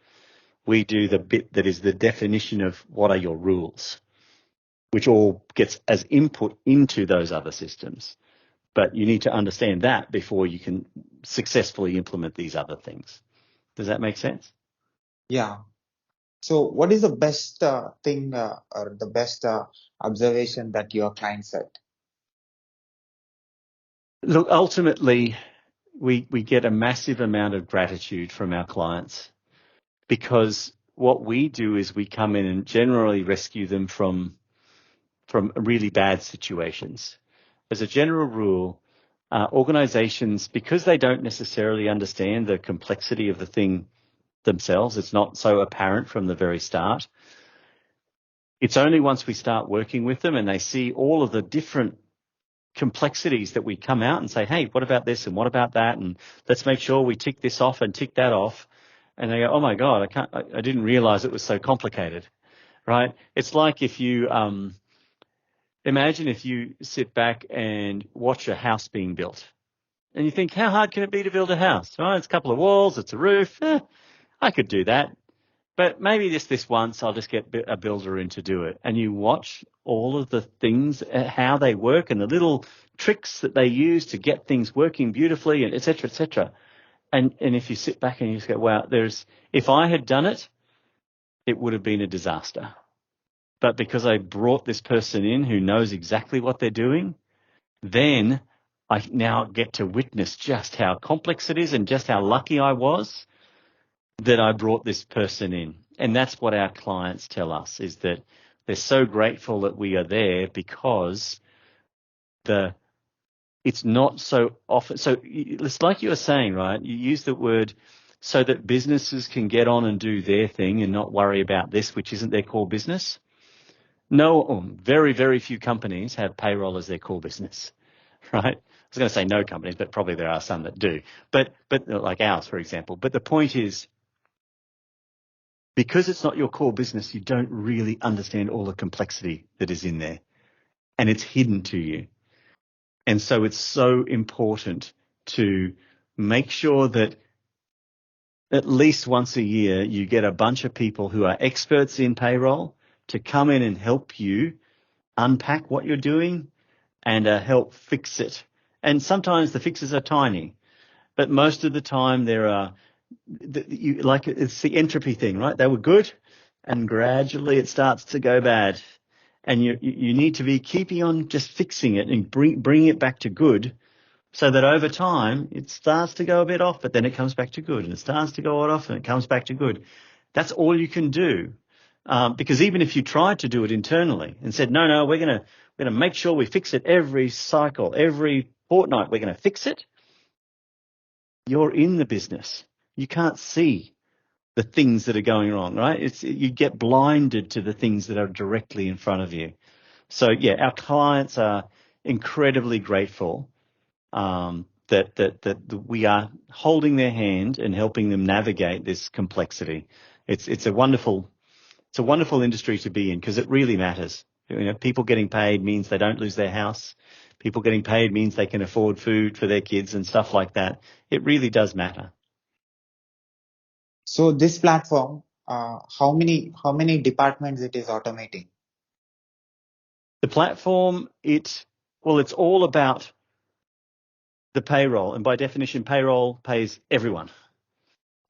We do the bit that is the definition of what are your rules, which all gets as input into those other systems. But you need to understand that before you can successfully implement these other things. Does that make sense? Yeah. So what is the best thing or the best observation that your client said? Look, ultimately, we get a massive amount of gratitude from our clients, because what we do is we come in and generally rescue them from really bad situations. As a general rule, organizations, because they don't necessarily understand the complexity of the thing themselves, it's not so apparent from the very start. It's only once we start working with them and they see all of the different complexities that we come out and say, hey, what about this and what about that? And let's make sure we tick this off and tick that off. And they go, oh my God, I didn't realize it was so complicated, right? It's like if you, imagine if you sit back and watch a house being built and you think, how hard can it be to build a house? Well, it's a couple of walls, it's a roof. I could do that. But maybe just this once, I'll just get a builder in to do it. And you watch all of the things, how they work and the little tricks that they use to get things working beautifully, and et cetera, et cetera. And if you sit back and you just go, wow, if I had done it, it would have been a disaster. But because I brought this person in who knows exactly what they're doing, then I now get to witness just how complex it is and just how lucky I was that I brought this person in. And that's what our clients tell us, is that they're so grateful that we are there, because it's not so often. So it's like you were saying, right? You use the word so that businesses can get on and do their thing and not worry about this, which isn't their core business. No, very, very few companies have payroll as their core business, right? I was going to say no companies, but probably there are some that do. But like ours, for example. But the point is, because it's not your core business, you don't really understand all the complexity that is in there, and it's hidden to you. And so it's so important to make sure that at least once a year you get a bunch of people who are experts in payroll to come in and help you unpack what you're doing and help fix it. And sometimes the fixes are tiny, but most of the time it's the entropy thing, right? They were good, and gradually it starts to go bad, and you need to be keeping on just fixing it and bringing it back to good, so that over time it starts to go a bit off, but then it comes back to good, and it starts to go off and it comes back to good. That's all you can do, because even if you tried to do it internally and said, no, we're gonna make sure we fix it every cycle, every fortnight, we're gonna fix it. You're in the business. You can't see the things that are going wrong, right? You get blinded to the things that are directly in front of you. So yeah, our clients are incredibly grateful that we are holding their hand and helping them navigate this complexity. It's a wonderful industry to be in, because it really matters. People getting paid means they don't lose their house. People getting paid means they can afford food for their kids and stuff like that. It really does matter. So this platform, how many departments it is automating? The platform, it's all about the payroll, and by definition, payroll pays everyone.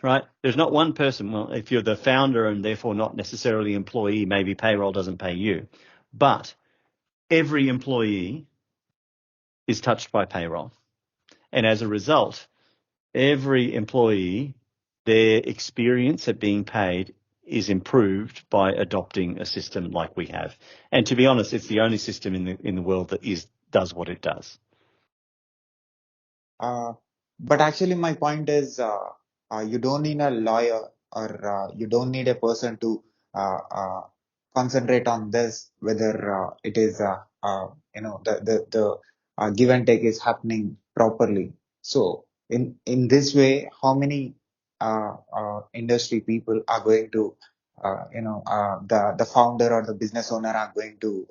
right? There's not one person. Well, if you're the founder and therefore not necessarily employee, maybe payroll doesn't pay you. But every employee is touched by payroll. And as a result, every employee, their experience at being paid is improved by adopting a system like we have. And to be honest, it's the only system in the world that does what it does. But actually, my point is, you don't need a lawyer or you don't need a person to concentrate on this, whether it is, the give and take is happening properly. So in this way, how many industry people are going to, the founder or the business owner are going to,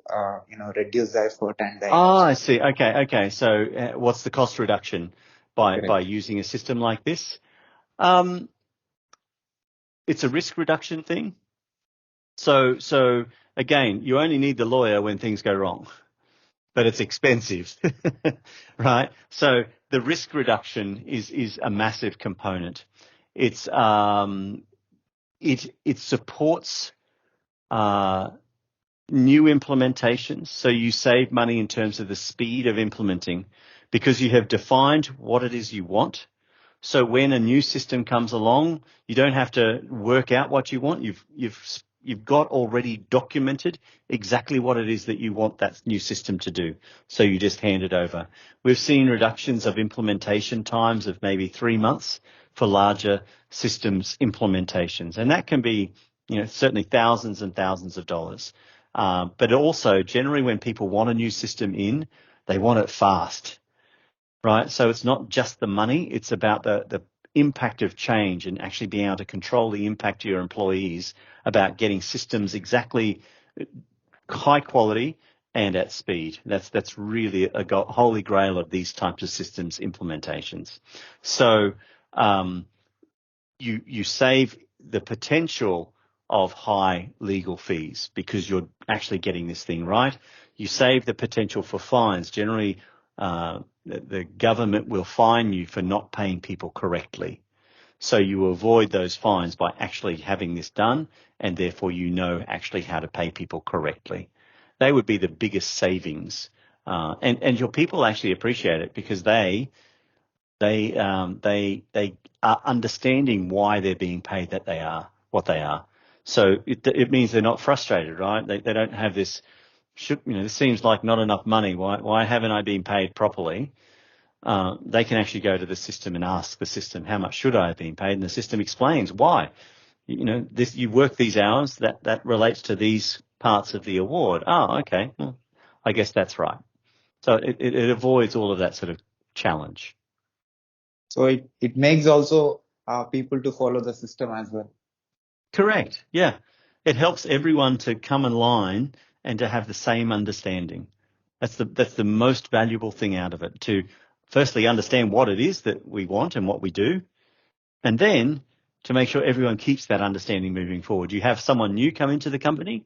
reduce the effort and the Oh, energy. I see. Okay. So what's the cost reduction by Correct. using a system like this? It's a risk reduction thing. So again, you only need the lawyer when things go wrong, but it's expensive, right? So the risk reduction is a massive component. It supports new implementations. So you save money in terms of the speed of implementing because you have defined what it is you want. So when a new system comes along, you don't have to work out what you want. You've got already documented exactly what it is that you want that new system to do. So you just hand it over. We've seen reductions of implementation times of maybe 3 months for larger systems implementations. And that can be, certainly thousands and thousands of dollars. But also generally when people want a new system in, they want it fast. Right. So it's not just the money. It's about the impact of change and actually being able to control the impact to your employees about getting systems exactly high quality and at speed. That's really a holy grail of these types of systems implementations. So you save the potential of high legal fees because you're actually getting this thing right. You save the potential for fines. Generally, the government will fine you for not paying people correctly. So you avoid those fines by actually having this done, and therefore you know actually how to pay people correctly. They would be the biggest savings, and your people actually appreciate it because they are understanding why they're being paid what they are. So it means they're not frustrated, right? They don't have this. This seems like not enough money. Why haven't I been paid properly? They can actually go to the system and ask the system, how much should I have been paid? And the system explains why. You work these hours, that relates to these parts of the award. Oh, okay. Well, I guess that's right. So it avoids all of that sort of challenge. So it makes also people to follow the system as well. Correct. Yeah. It helps everyone to come in line and to have the same understanding. That's the most valuable thing out of it, to firstly understand what it is that we want and what we do, and then to make sure everyone keeps that understanding moving forward. You have someone new come into the company,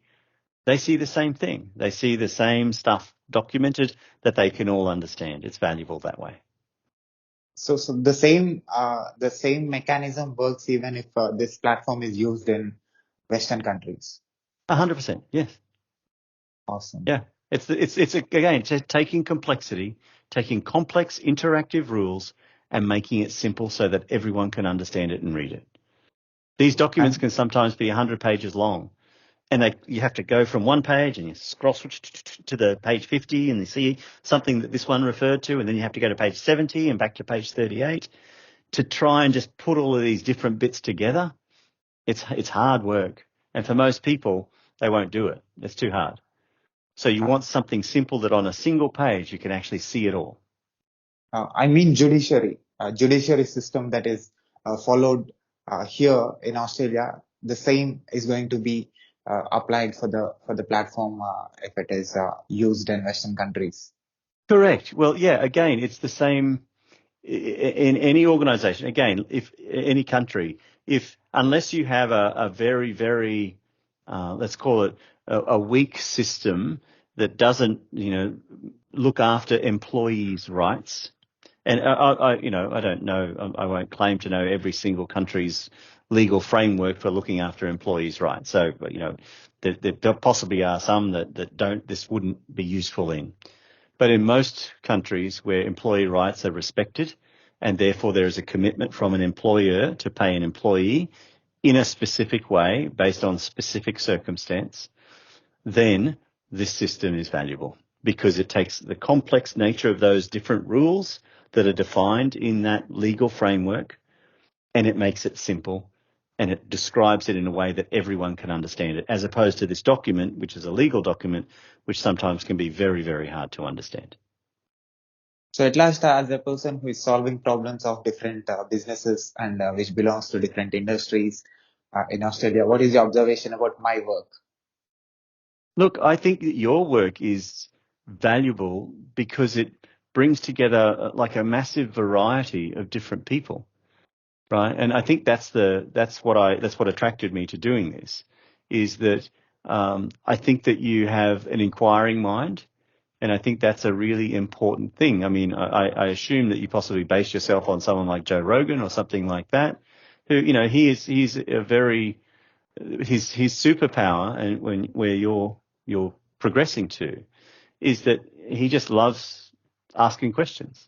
they see the same thing. They see the same stuff documented that they can all understand. It's valuable that way. So the same mechanism works even if this platform is used in Western countries. 100%. Yes. Awesome. Yeah. It's again, taking complexity, taking complex interactive rules and making it simple so that everyone can understand it and read it. These documents And can sometimes be 100 pages long, and you have to go from one page and you scroll to the page 50 and you see something that this one referred to, and then you have to go to page 70 and back to page 38 to try and just put all of these different bits together. It's hard work, and for most people, they won't do it. It's too hard. So you want something simple that on a single page you can actually see it all. I mean judiciary system that is followed here in Australia. The same is going to be applied for the platform if it is used in Western countries. Correct. Well, yeah, again, it's the same in any organization. Again, if any country, unless you have a very, very, let's call it a weak system that doesn't, look after employees' rights, And I don't know, I won't claim to know every single country's legal framework for looking after employees' rights. So, there possibly are some that this wouldn't be useful in. But in most countries where employee rights are respected, and therefore there is a commitment from an employer to pay an employee in a specific way based on specific circumstance, then this system is valuable because it takes the complex nature of those different rules that are defined in that legal framework and it makes it simple and it describes it in a way that everyone can understand it, as opposed to this document, which is a legal document, which sometimes can be very, very hard to understand. So at last, as a person who is solving problems of different businesses and which belongs to different industries in Australia, what is your observation about my work? Look, I think that your work is valuable because it brings together like a massive variety of different people, right? And I think that's what attracted me to doing this, is that I think that you have an inquiring mind, and I think that's a really important thing. I mean, I assume that you possibly base yourself on someone like Joe Rogan or something like that, who he's a very his superpower, and where you're progressing to is that he just loves asking questions.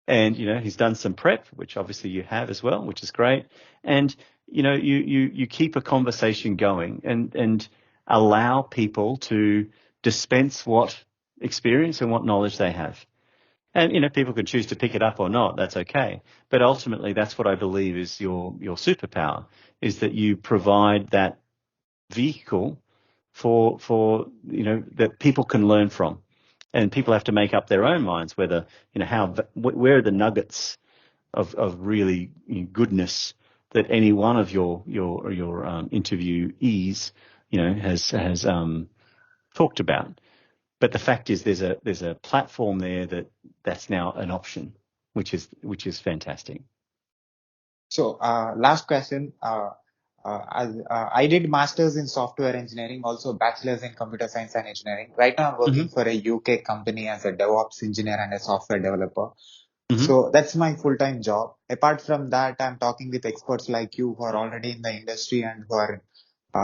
And, he's done some prep, which obviously you have as well, which is great. And, you keep a conversation going and allow people to dispense what experience and what knowledge they have. And, people can choose to pick it up or not. That's okay. But ultimately, that's what I believe is your superpower, is that you provide that vehicle for that people can learn from, and people have to make up their own minds whether where are the nuggets of really goodness that any one of your interviewees has talked about. But the fact is there's a platform there that's now an option, which is fantastic. So last question. I did masters in software engineering, also bachelors in computer science and engineering. Right now I'm working for a UK company as a DevOps engineer and a software developer. So that's my full-time job. Apart from that, I'm talking with experts like you who are already in the industry and who are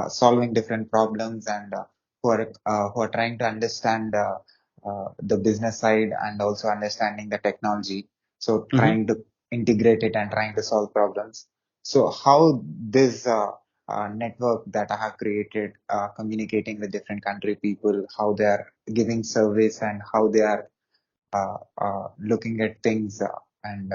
solving different problems and who are trying to understand the business side and also understanding the technology. So trying to integrate it and trying to solve problems. So how this network that I have created, communicating with different country people, how they are giving service and how they are looking at things and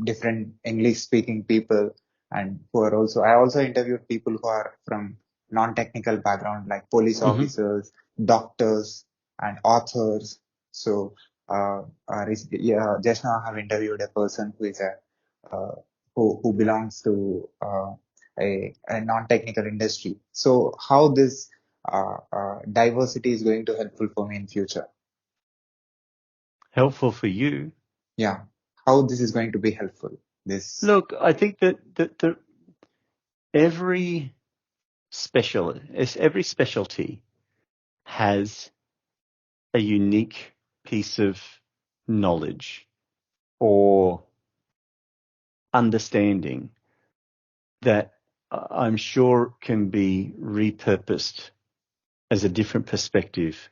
different English speaking people and who are also, I also interviewed people who are from non-technical background like police officers, doctors and authors. So just now I have interviewed a person who is who belongs to a non-technical industry. So how this diversity is going to helpful for me in future? Helpful for you? Yeah. How this is going to be helpful? Look, I think that every specialty has a unique piece of knowledge or understanding that I'm sure can be repurposed as a different perspective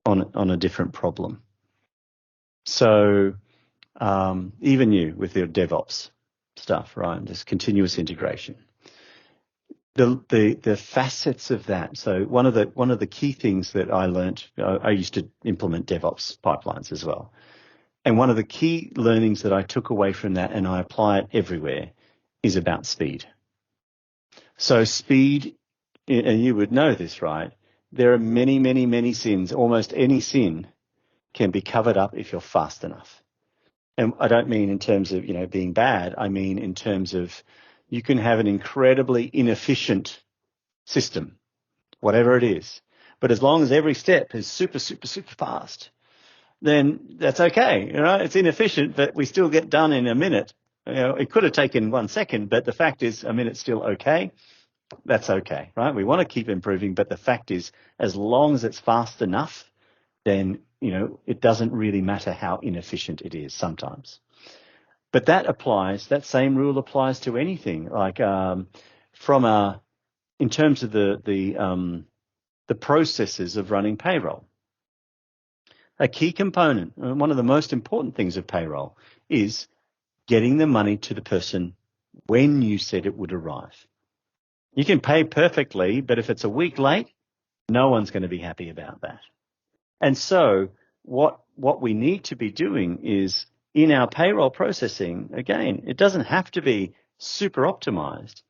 on a different problem. So even you with your DevOps stuff, right? This continuous integration. The facets of that. So one of the key things that I learned, I used to implement DevOps pipelines as well. And one of the key learnings that I took away from that, and I apply it everywhere, is about speed. So speed, and you would know this, right? There are many, many, many sins. Almost any sin can be covered up if you're fast enough. And I don't mean in terms of, being bad. I mean in terms of you can have an incredibly inefficient system, whatever it is. But as long as every step is super, super, super fast, then that's okay. It's inefficient, but we still get done in a minute. It could have taken 1 second, but the fact is a minute's still okay. That's okay, right? We want to keep improving, but the fact is, as long as it's fast enough, then, it doesn't really matter how inefficient it is sometimes. But that same rule applies to anything. Like in terms of the processes of running payroll. A key component, one of the most important things of payroll, is getting the money to the person when you said it would arrive. You can pay perfectly, but if it's a week late, no one's going to be happy about that. And so what we need to be doing is, in our payroll processing, again, it doesn't have to be super optimized.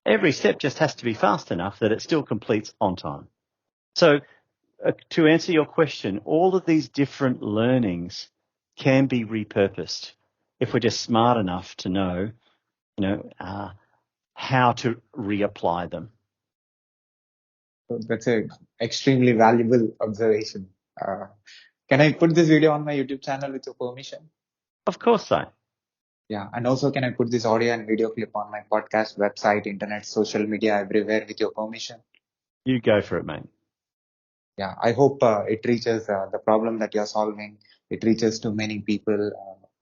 Every step just has to be fast enough that it still completes on time. So to answer your question, all of these different learnings can be repurposed if we're just smart enough to know, how to reapply them. So that's a extremely valuable observation. Can I put this video on my YouTube channel with your permission? Of course, so. Yeah, and also can I put this audio and video clip on my podcast, website, internet, social media, everywhere with your permission? You go for it, mate. Yeah, I hope it reaches the problem that you're solving. It reaches to many people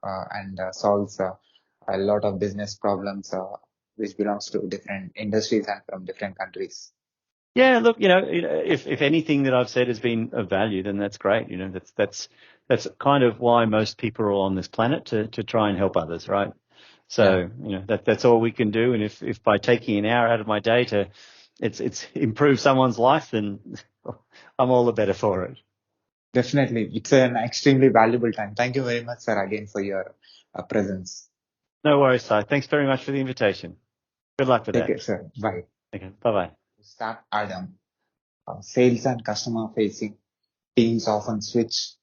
and solves a lot of business problems which belongs to different industries and from different countries. Yeah, look, if anything that I've said has been of value, then that's great. That's kind of why most people are on this planet, to try and help others, right? So, that's all we can do. And if by taking an hour out of my day to it's improve someone's life, then I'm all the better for it. Definitely. It's an extremely valuable time. Thank you very much, sir, again for your presence. No worries, Sai. Thanks very much for the invitation. Good luck with Take that. care, sir. Bye. Okay, bye-bye. Start Adam. Sales and customer facing teams often switch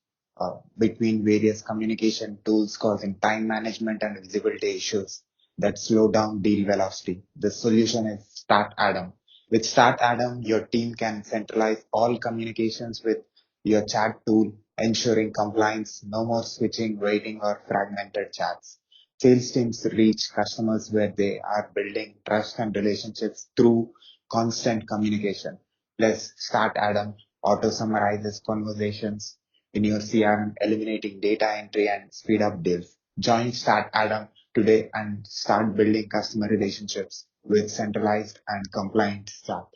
between various communication tools, causing time management and visibility issues that slow down deal velocity. The solution is Start Adam. With Start Adam, your team can centralize all communications with your chat tool, ensuring compliance, no more switching, waiting, or fragmented chats. Sales teams reach customers where they are building trust and relationships through constant communication. Plus, Start Adam auto summarizes conversations in your CRM, eliminating data entry and speed up deals. Join Start Adam today and start building customer relationships with centralized and compliant staff.